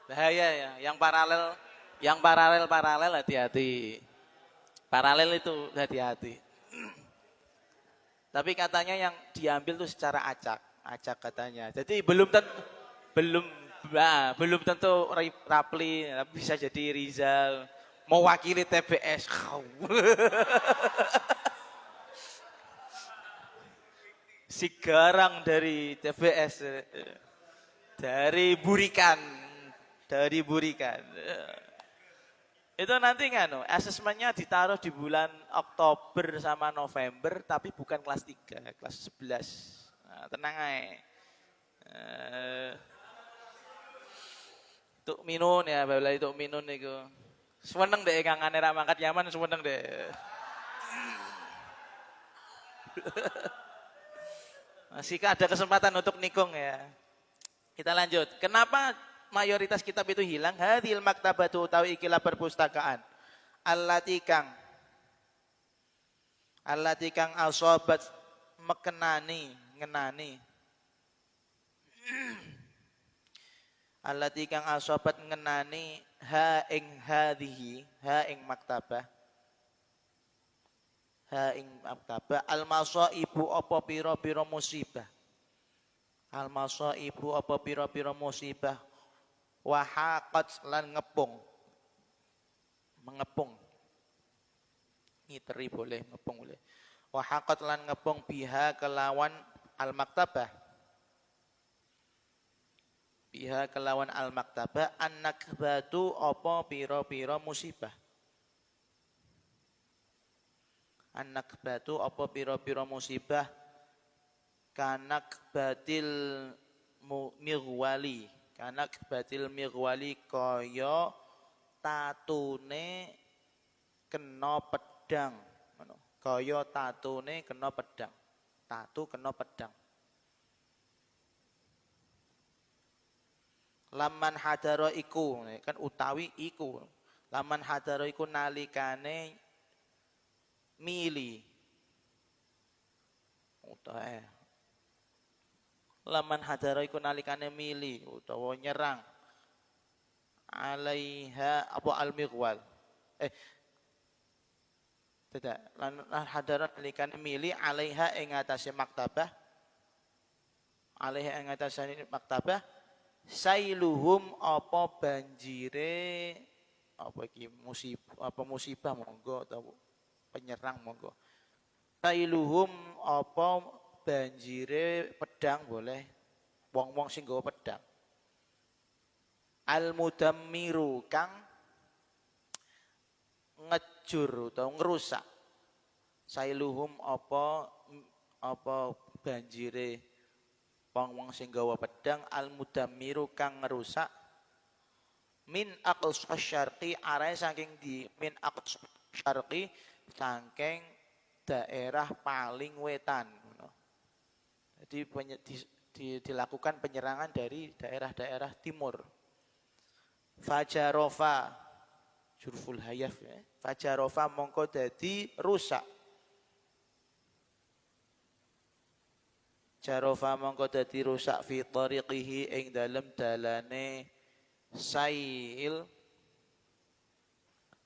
Bahaya ya, yang paralel hati-hati. Paralel itu hati-hati. Tapi katanya yang diambil tuh secara acak katanya. Jadi belum tentu Rapli, bisa jadi Rizal, mewakili TBS. Si garang dari TBS, dari Burikan. Itu nanti asesmennya ditaruh di bulan Oktober sama November, tapi bukan kelas 3, kelas 11. Nah, tenang aja. Tuk minun ya, bala itu minun itu. Seneng deh kangane ra mangkat Yaman, seneng deh. Masih ada kesempatan untuk nikung ya. Kita lanjut. Kenapa mayoritas kitab itu hilang? Hadil maktabatu utawi ikilah perpustakaan. Allati kang asobat ngenani. Allati kang asobat ngenani ha ing maktabah. Al-masaibu apa pira-pira musibah. Al-masaibu apa pira-pira musibah. Wahaqat lan mengepung. Ngiteri boleh, ngepung boleh. Wahaqat lan ngepung biha kelawan al-maktabah. Biha kelawan al-maktabah an-nakbatu apa pira-pira musibah. An-nakbatu apa pira-pira musibah kanakbatil mirwali. Kanakbatil mirwali kaya tatune kena pedang. Kaya tatune kena pedang. Tatu kena pedang. Laman hadara iku, kan utawi iku. Laman hadara iku nalikane mili. Laman hadara iku nalikane mili utawa nyerang. Alaiha apa al-mighwal. Tidak. Lan hadara nalikane mili alaiha ing atase maktabah. Alaiha ing atase maktabah. Sailuhum apa banjire apa iki musibah monggo atau penyerang monggo. Sailuhum apa banjire pedang boleh, wong-wong sing nggawa pedang. Al-mudammiru kang ngejur atau ngerusak. Sailuhum apa banjire wong-wong sing nggawa pedang. Al-mudammiru kang ngerusak. Min aqsa syarqi arae saking di min aqsa syarqi saking daerah paling wetan. Jadi dilakukan penyerangan dari daerah-daerah timur. Fajarofa jurful hayaf ya. Fajarofa mongko dadi rusak. Jarofa mongko dadi rusak fi tariqihi ing dalem dalane sail.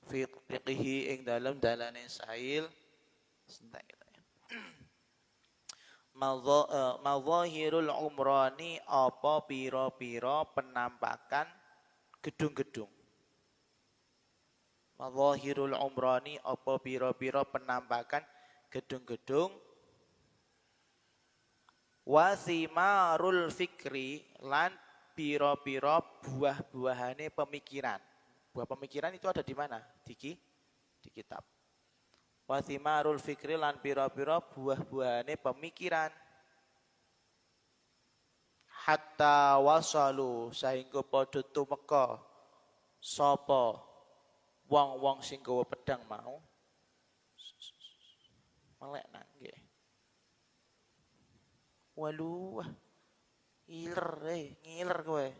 Fi tariqihi ing dalem dalane sail. Sebentar kita ya. Madzahirul umrani apa pira-pira penampakan gedung-gedung. Madzahirul umrani apa pira-pira penampakan gedung-gedung. Wasimarul fikri lan pira-pira buah-buahane pemikiran. Buah pemikiran itu ada di mana? Di kitab. Wasimarul fikri lan pira-pira buah-buahane pemikiran. Hatta wasalu saengga padha tumeka sapa wong-wong sing gawa pedang mau melek nang nggih. Walu, ngiler, ngiler kowe.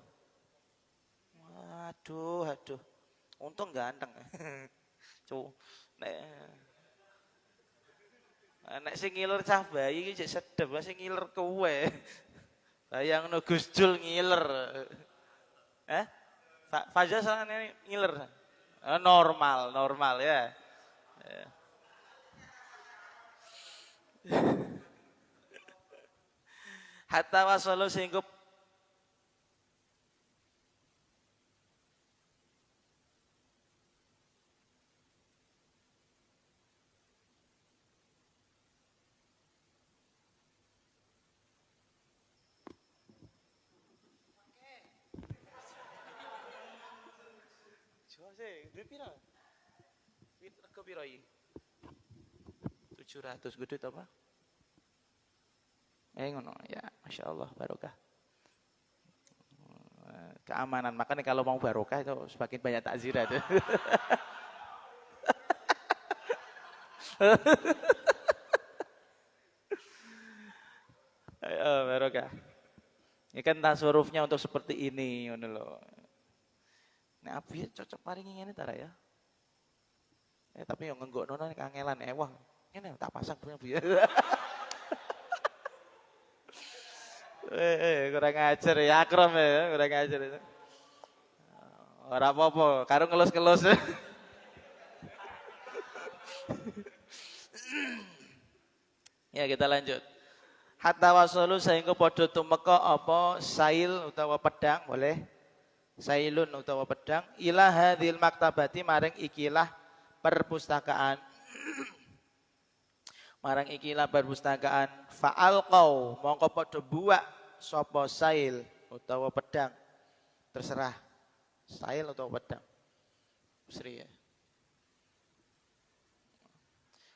Aduh, aduh. Untung ganteng. Cuk. Nek sing ngiler cah bayi iki jek sedep, sing ngiler kowe. Bayangno Gus Jul ngiler. Eh? Fajar sana ngiler. Normal, normal ya. Hatta wasalu sehingga duit pira? Duit rego pira iki? 700 gede apa? Ngono ya, Masya Allah barokah. Keamanan, makanya kalau mau barokah itu semakin banyak takzirat. Ayo barokah. Ini kan tasawufnya untuk seperti ini, ngono lho. Nek abi cocok paringi ngene ta ya. Tapi yang ngenggokno nek kangelan wah. Ngene tak pasang punya Bu ya. Kurang ajar ya Akram ya, kurang ajar itu. Ora apa-apa, karo ngelus-ngelus. Ya kita lanjut. Hatta wasalu sehingga padha tumeka apa sail utawa pedang, boleh? Sailun utawa pedang ila hadhil maktabati maring ikilah perpustakaan. Marang ikilah perpustakaan fa'alqau mongko padha buak sapa sail utawa pedang. Terserah sail atau pedang. Sri ya.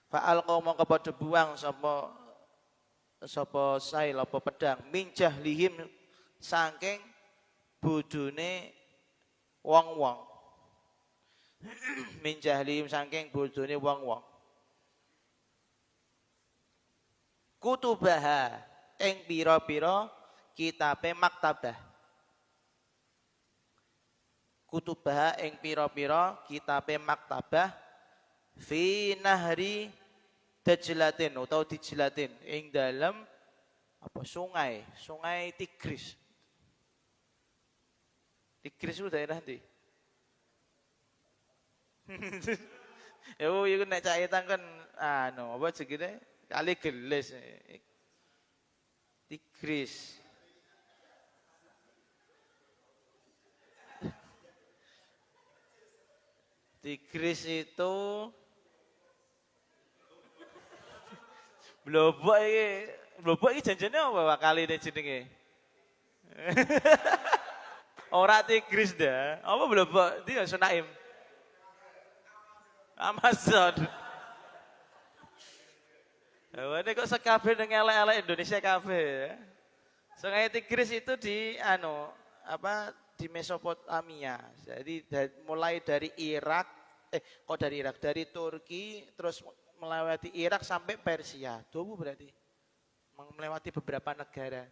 Fa'alqau mongko padha buang sapa sail apa pedang min jahlihim saking bodhone wong-wong. Min jahlihim saking bodhone wong-wong. Kutubaha ing pira-pira kitabe maktabah. Kutubaha ing pira-pira kitabe maktabah fi nahri Dajlatin atau Dijlatin ing dalam apa sungai Tigris. Tigris itu daerah ndi? Yo iku nek caitan kan apa jenenge kali gelis. Tigris. Tigris itu Blobok iki janjane apa kali ini jenenge? Ora Tigris dah. Apa blobok? Ndi Sunaim? Amazon. Ini kok sekabeh nang elek-elek Indonesia kabeh ya. Sungai Tigris itu di di Mesopotamia. Jadi mulai dari Irak dari Turki terus melewati Irak sampai Persia. Tuh berarti melewati beberapa negara.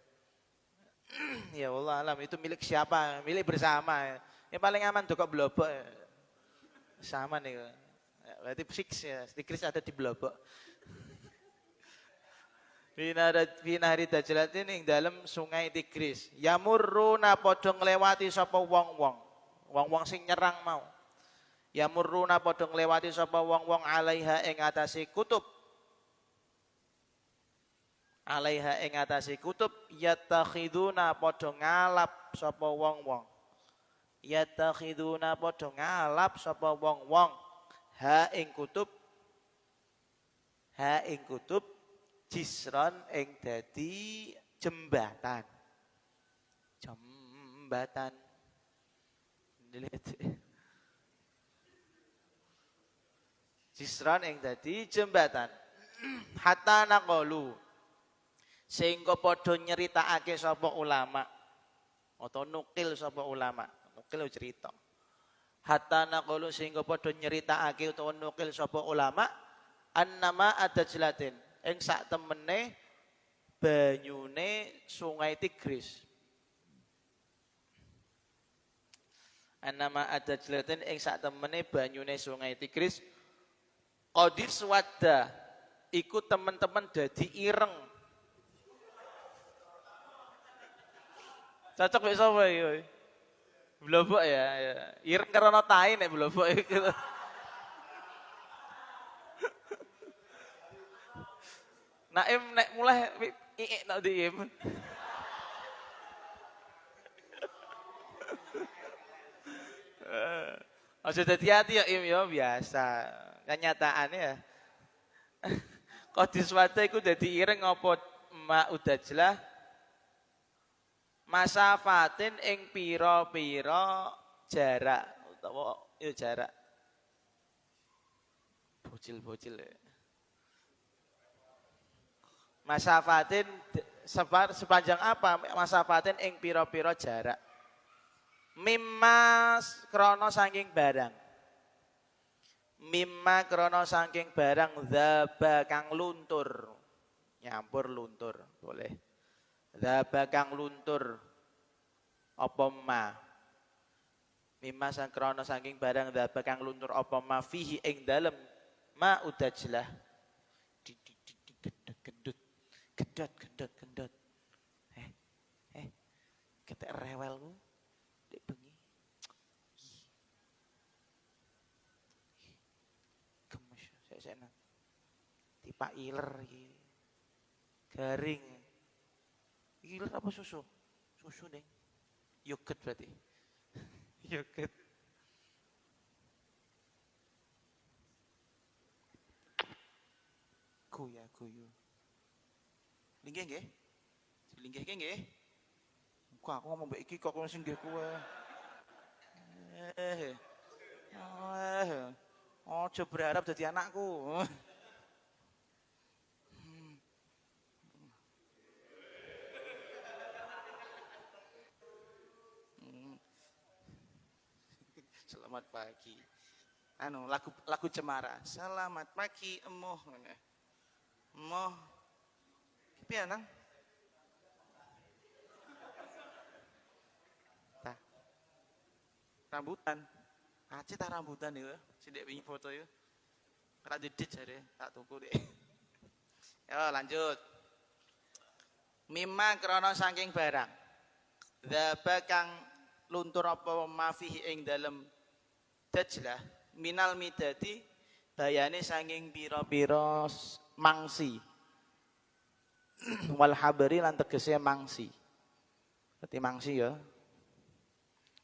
Ya Allah alam itu milik siapa? Milik bersama. Yang paling aman tuh kok Blobok. Sama nih. Berarti fix ya. Tigris ada di Blobok. Binari Dajlatin ing dalam sungai Tigris. Yamurruna padha nglewati sapa wong-wong. Wong-wong sing nyerang mau. Yamurruna padha nglewati sapa wong-wong alaiha ing atase kutub. Alaiha ing atase kutub yatakhiduna padha ngalap sapa wong-wong. Yatakhiduna padha ngalap sapa wong-wong ha ing kutub jisron ing dadi jembatan. Jembatan. Jisron ing dadi jembatan. Hatta naqalu sehingga padha nyeritakake sapa ulama atau nukil sapa ulama. Nukil cerita. Hatta naqalu sehingga padha nyeritakake utawa nukil sapa ulama annama Dajlatin ing sak temene banyune Sungai Tigris. Anama ada jelatin ing sak temene banyune Sungai Tigris qadis wadda iku teman-teman dadi ireng. Cocok mek sapa iki? Blobok ya. Ireng karena tai nek blobok iki. Naim nek mulai iik nak diim. Aja hati-hati ya Im ya biasa. Kenyataannya ya. Qadis wada iku dadi ireng apa mak udajlah masafatin ing pira-pira jarak utawa ya jarak. Bocil-bocil ya. Masafatin sepanjang apa? Masafatin ing pira-pira jarak. Mimma krono saking barang. Mimma krono saking barang dzaba kang luntur. Nyampur luntur, boleh. Dzaba kang luntur. Apa ma? Mimma sang krono saking barang dzaba kang luntur apa ma fihi ing dalem ma udajlah. Gendut. Ketek rewelmu. Dek bengi. Gemes sesena. Tipak iler iki. Garing. Iler apa susu? Susu, Ding. Yogurt berarti. Yogurt. Guyu. Linggih nggih? Linggih nggih? Kok aku ngomong mbek iki kok sing nggih kowe. Ojo berharap dadi anakku. Selamat pagi. Lagu Cemara. Selamat pagi emoh. Emoh. Piye nang? Rambutan. Aceh tak rambutan itu. Sidik wingi foto itu. Ora didit jare, tak tuku dek. Yo lanjut. Mimma krana saking barang. Dzaba kang luntur apa mafihi ing dalem dajlah minal midati bayane saking pira-pira mangsi. Wal habari lan tegese mangsi. Berarti mangsi ya.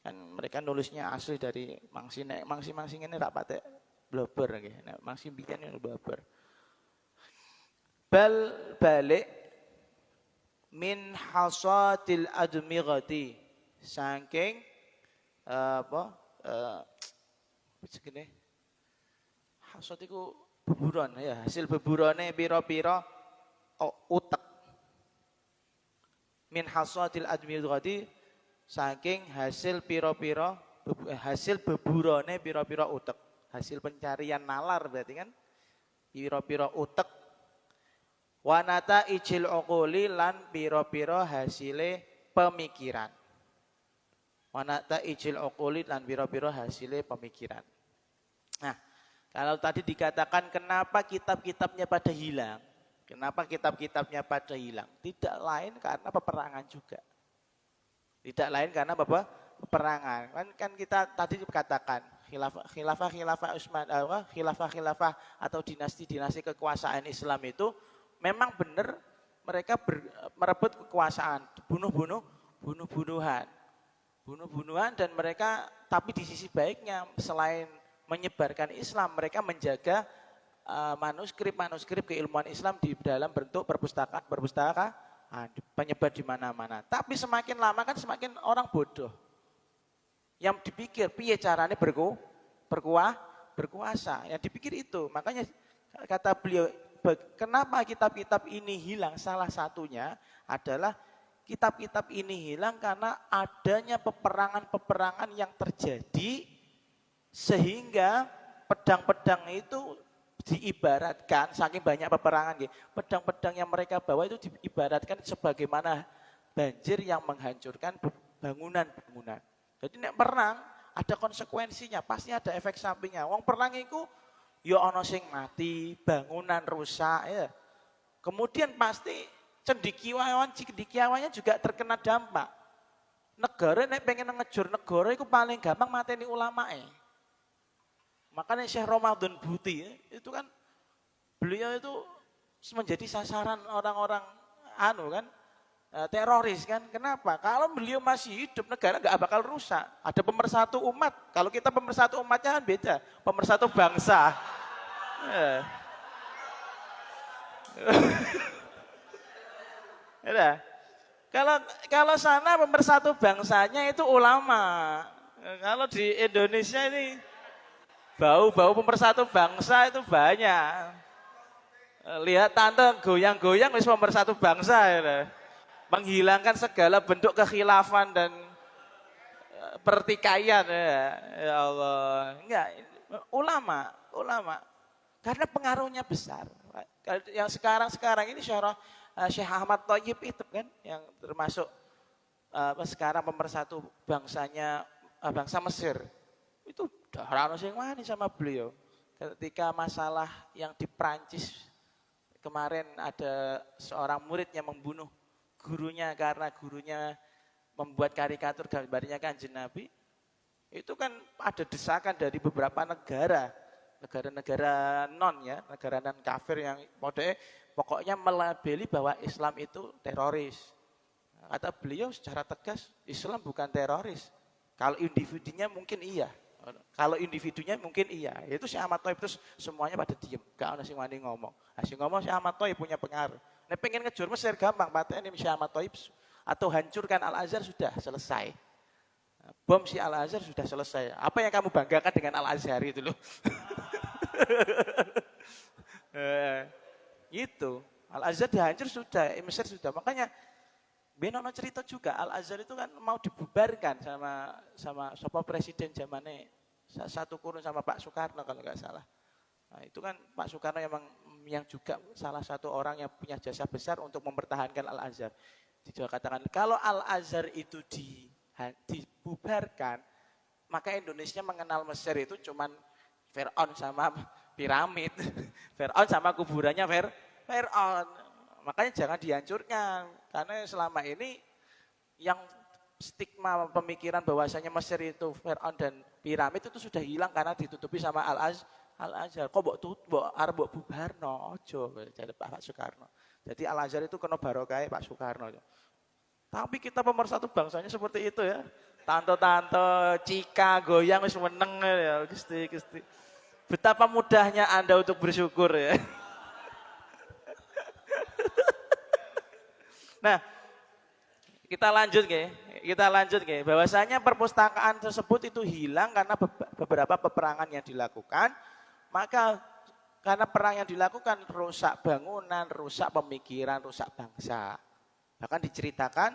Kan mereka nulisnya asli dari mangsi. Nek mangsi ngene rak patek blober nggih. Nek mangsi biyen ya blober. Balik min hasatil admighati saking segene hasad iku beburon ya, hasil beburone pira-pira utek. Min hasatil admighati saking hasil pira-pira hasil beburone pira-pira utek, hasil pencarian nalar berarti kan pira-pira utek. Wanata ijil uquli lan pira-pira hasile pemikiran. Wanata ijil uquli lan pira-pira hasile pemikiran. Nah, kalau tadi dikatakan kenapa kitab-kitabnya pada hilang? Kenapa kitab-kitabnya pada hilang? Tidak lain karena peperangan juga. Tidak lain karena apa? Peperangan. Kan kita tadi dikatakan khilafah Utsman, khilafah atau dinasti-dinasti kekuasaan Islam itu memang benar mereka merebut kekuasaan, bunuh-bunuhan dan mereka tapi di sisi baiknya selain menyebarkan Islam mereka menjaga manuskrip keilmuan Islam di dalam bentuk perpustakaan penyebar di mana-mana. Tapi semakin lama kan semakin orang bodoh. Yang dipikir piye caranya berkuasa. Yang dipikir itu. Makanya kata beliau, kenapa kitab-kitab ini hilang? Salah satunya adalah kitab-kitab ini hilang karena adanya peperangan-peperangan yang terjadi sehingga pedang-pedang itu diibaratkan saking banyak peperangan nggih, pedang-pedang yang mereka bawa itu diibaratkan sebagaimana banjir yang menghancurkan bangunan-bangunan. Jadi nek perang ada konsekuensinya, pasti ada efek sampingnya. Wong perang iku ya ana sing mati, bangunan rusak ya. Kemudian pasti cendekiawannya juga terkena dampak. Negara nek pengen ngejur negara itu paling gampang mateni ulamae. Makanya Syekh Ramadan Buti ya, itu kan beliau itu menjadi sasaran orang-orang kan teroris kan. Kenapa? Kalau beliau masih hidup negara nggak bakal rusak. Ada pemersatu umat. Kalau kita pemersatu umatnya kan beda. Pemersatu bangsa. Ya. Kalau sana pemersatu bangsanya itu ulama. Kalau di Indonesia ini bau-bau pemersatu bangsa itu banyak. Lihat tante goyang-goyang wis pemersatu bangsa ya. Menghilangkan segala bentuk kekhilafan dan pertikaian ya Allah. Enggak, ulama. Karena pengaruhnya besar. Yang sekarang ini Syekh Ahmad Thayyib itu kan yang termasuk sekarang pemersatu bangsanya bangsa Mesir. Itu darah sing wani sama beliau. Ketika masalah yang di Prancis kemarin ada seorang murid yang membunuh gurunya karena gurunya membuat karikatur gambarnya Kanjeng Nabi. Itu kan ada desakan dari beberapa negara non ya, negara non kafir yang pokoknya melabeli bahwa Islam itu teroris. Kata beliau secara tegas, Islam bukan teroris. Kalau individunya mungkin iya. Itu Syekh Ahmad Thayyib terus semuanya pada diem. Gak ada sing wani ngomong. Sing ngomong Syekh Ahmad Thayyib punya pengaruh. Nek pengen ngejur Mesir gampang, pateni Syekh Ahmad Thayyib atau hancurkan Al-Azhar sudah selesai. Bom si Al-Azhar sudah selesai. Apa yang kamu banggakan dengan Al-Azhar itu loh? Gitu. Al-Azhar dihancur sudah, Mesir sudah. Makanya Benono cerita juga Al-Azhar itu kan mau dibubarkan sama presiden zamannya satu kurun sama Pak Soekarno kalau nggak salah. Nah, itu kan Pak Soekarno yang juga salah satu orang yang punya jasa besar untuk mempertahankan Al-Azhar. Dia katakan kalau Al-Azhar itu dibubarkan, maka Indonesia mengenal Mesir itu cuman Fir'aun sama piramid, Fir'aun sama kuburannya Fir'aun. Makanya jangan dihancurkan, karena selama ini yang stigma pemikiran bahwasanya Mesir itu Fir'aun dan piramid itu sudah hilang karena ditutupi sama Al-Azhar. Kok mbok bubarno, ojo jadi Pak Soekarno. Jadi Al-Azhar itu kena barokah Pak Soekarno. Tapi kita pemersatu bangsanya seperti itu ya. Tante-tante, Cika, goyang wis meneng ya, Gusti. Betapa mudahnya Anda untuk bersyukur ya. Nah, kita lanjut ke. Bahwasanya perpustakaan tersebut itu hilang karena beberapa peperangan yang dilakukan. Maka karena perang yang dilakukan rusak bangunan, rusak pemikiran, rusak bangsa. Bahkan diceritakan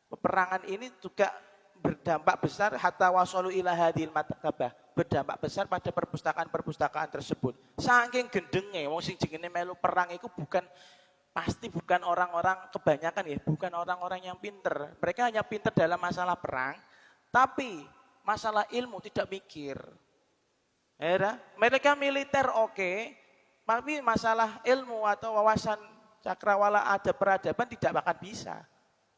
peperangan ini juga berdampak besar hatta wasalu ila hadil matakabah. Berdampak besar pada perpustakaan tersebut. Saking gendenge wong sing jenenge melu perang itu pasti bukan orang-orang kebanyakan ya, bukan orang-orang yang pinter. Mereka hanya pinter dalam masalah perang, tapi masalah ilmu tidak mikir. Mereka militer oke, tapi masalah ilmu atau wawasan cakrawala ada peradaban tidak bakal bisa.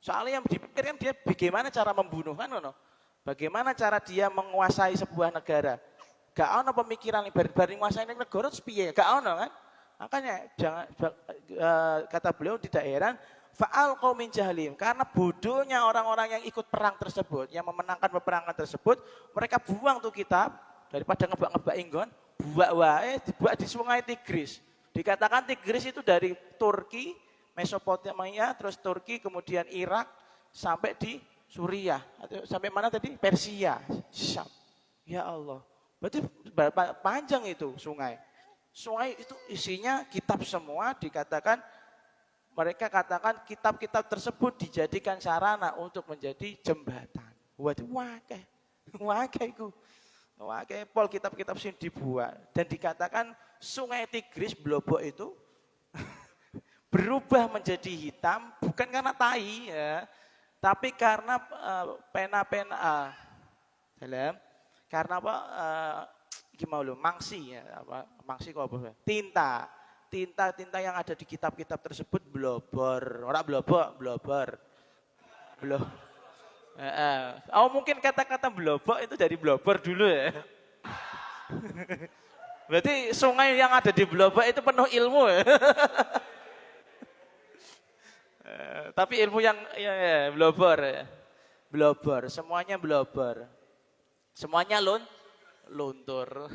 Soalnya yang dipikirkan dia bagaimana cara membunuh kan, bagaimana cara dia menguasai sebuah negara. Gak ono pemikiran bareng menguasai negara terus piye, gak ono kan. Makanya kata beliau tidak heran fa'al qaumin jahlim, karena bodohnya orang-orang yang ikut perang tersebut, yang memenangkan peperangan tersebut, mereka buang tuh kitab daripada ngebak-ngebak inggon, dibuat di Sungai Tigris. Dikatakan Tigris itu dari Turki, Mesopotamia, terus Turki, kemudian Irak sampai di Suriah, atau sampai mana tadi? Persia, Syam. Ya Allah. Berarti berapa panjang itu sungai? Sungai itu isinya kitab semua, dikatakan mereka katakan kitab-kitab tersebut dijadikan sarana untuk menjadi jembatan. Waduh, wakeh iku. Wakeh pol kitab-kitab sing dibuat dan dikatakan Sungai Tigris Blobok itu berubah menjadi hitam bukan karena tai ya, tapi karena pena-pena dalam karena apa gimana lo mangsi ya apa mangsi kok apa tinta yang ada di kitab-kitab tersebut blobor ora blobor oh mungkin kata-kata blobok itu dari blobor dulu ya. Berarti sungai yang ada di Blobok itu penuh ilmu ya. Tapi ilmu yang ya, blobor ya. Blobor, semuanya blobor. Semuanya luntur.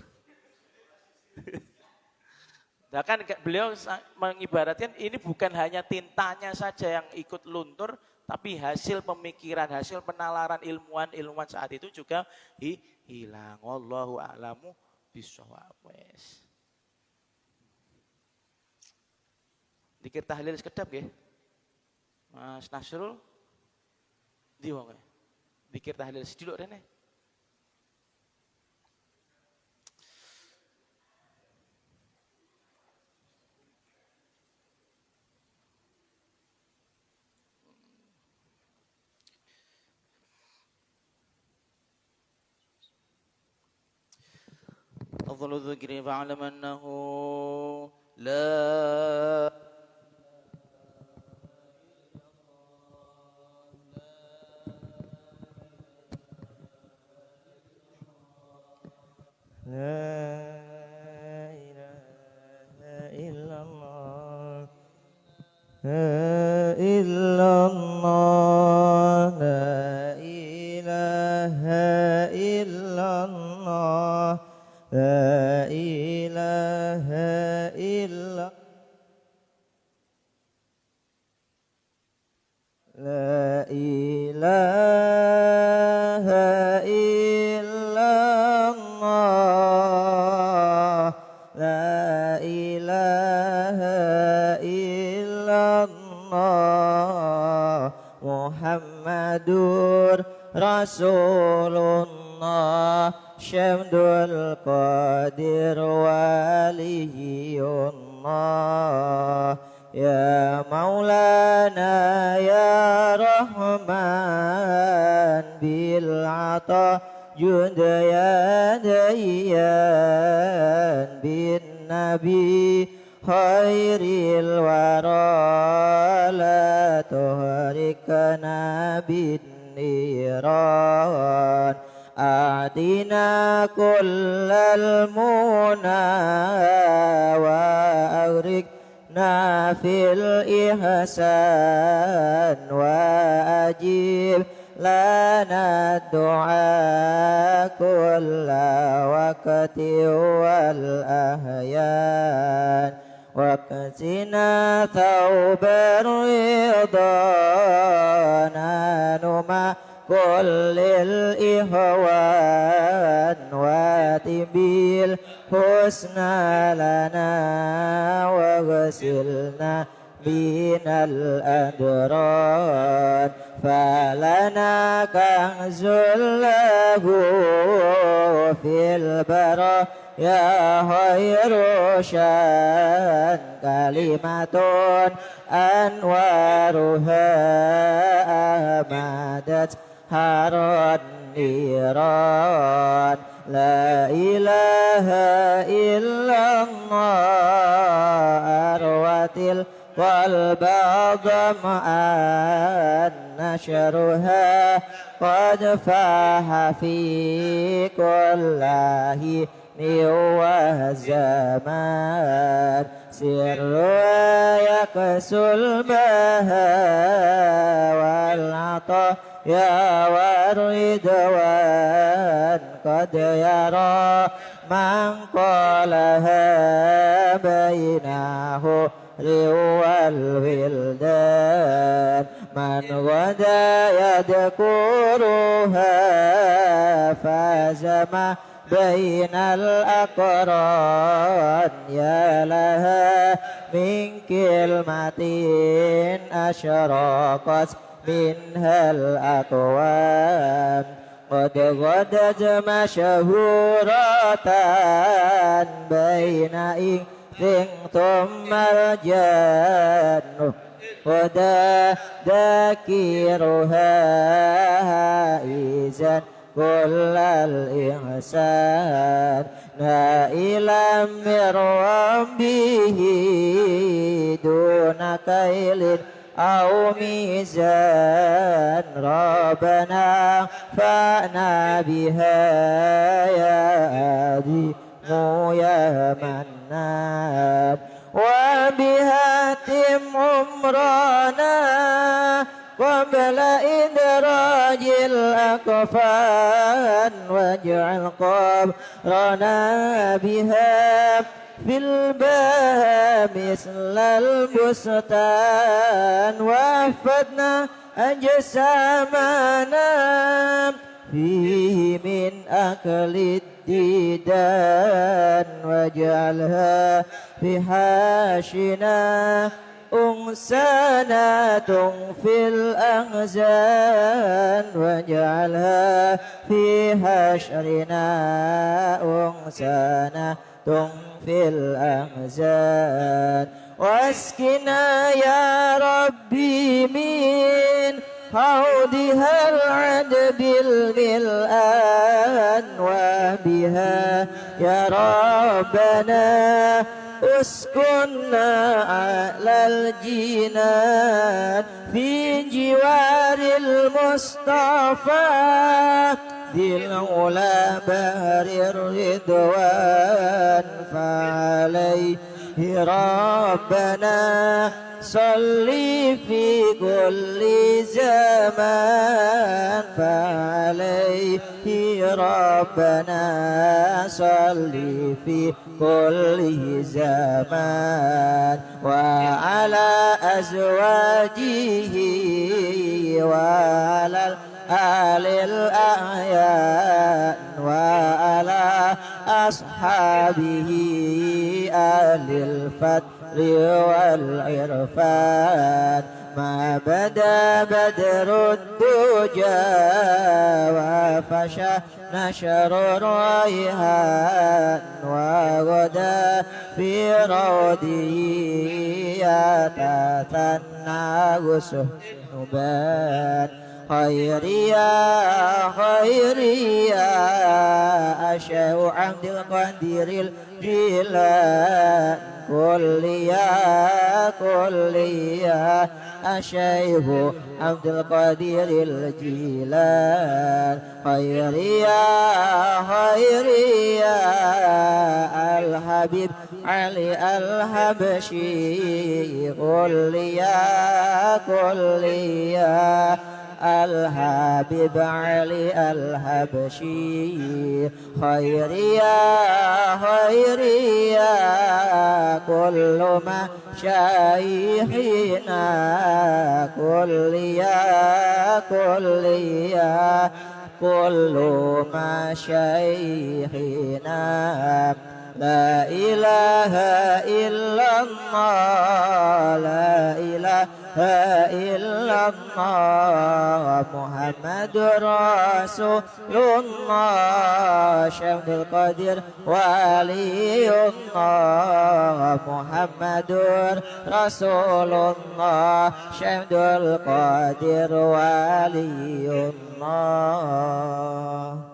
Nah kan beliau mengibaratkan ini bukan hanya tintanya saja yang ikut luntur, tapi hasil pemikiran, hasil penalaran ilmuwan saat itu juga hilang. Wallahu a'lamu bishawab. Dikir tahlil sekedap ya. Mas Nasrul di wong. Dikir tahlil sediluk rene. أفضل الذكر فاعلم أنه لا إله إلا الله لا إلا الله لا إله إلا الله لا إله إلا لا إله إلا الله لا إله إلا الله محمد رسول الله شمد القادر ولي الله يا مولانا يا رحمن بالعطاء جند يا ديان بالنبي خير الورى لا تهركنا بالنيران أعطنا كل المنى وأغرقنا في الإحسان وأجيب لنا الدعاء كل وقت والأحيان وكسنا ثوب الرضا نانما كل الإخوان واتبيل حسنى لنا واغسلنا بنا الأدران فلنا كنز له في البراء يا خير شان كلمة أنوارها أمدت هر النيران لا إله إلا الله أروت القلب ظمآن نشرها قد فاح في كل حين وزمان سرها يكسو البهاء والعطاء يا والرضوان قد يرى من قالها بينه والولدان من غدا يذكرها فازما بين الأقران يا لها من كلمة أشرقت منها الأكوان قد غدت مشهورة بين إنس ثم الجن ودا ذاكرها إذا كل الإحسان نائلا من ربه دون كيل أو ميزان ربنا فأنا بها يا عظيم يا منان وبها تم عمرنا قبل إدراج الأكفان واجعل قبرنا بها في الباب مثل البستان واحفظنا أجسامنا فيه من أكل الديدان واجعلها في حاشنا أنسانة في الأحزان واجعلها في حشرنا أنسانة في الأحزان واسقنا يا ربي من حوضها العذب الملآن وبها يا ربنا اسكننا على الجنان في جوار المصطفى ذي العلا بهر الرضوان فعليه ربنا صلي في كل زمان فعليه ربنا صلي في كل زمان وعلى أزواجه وعلى آل الأعيان وعلى أصحابه آل الفتح والعرفان ما بدا بدر الدجى وفشى نشر الريحان وغدا في روضه يتثنى النبان خيري يا أشاء عبد القدير الجيلان كل يا الشيخ عبد القدير الجيلان خيري يا الحبيب علي الحبشي كل يا الحبيب علي الحبشي خيري يا كل مشايخنا كل يا كل مشايخنا لا إله إلا الله لا إله إلا الله محمد رسول الله شمس القدير ولي الله محمد رسول الله شمس القدير ولي الله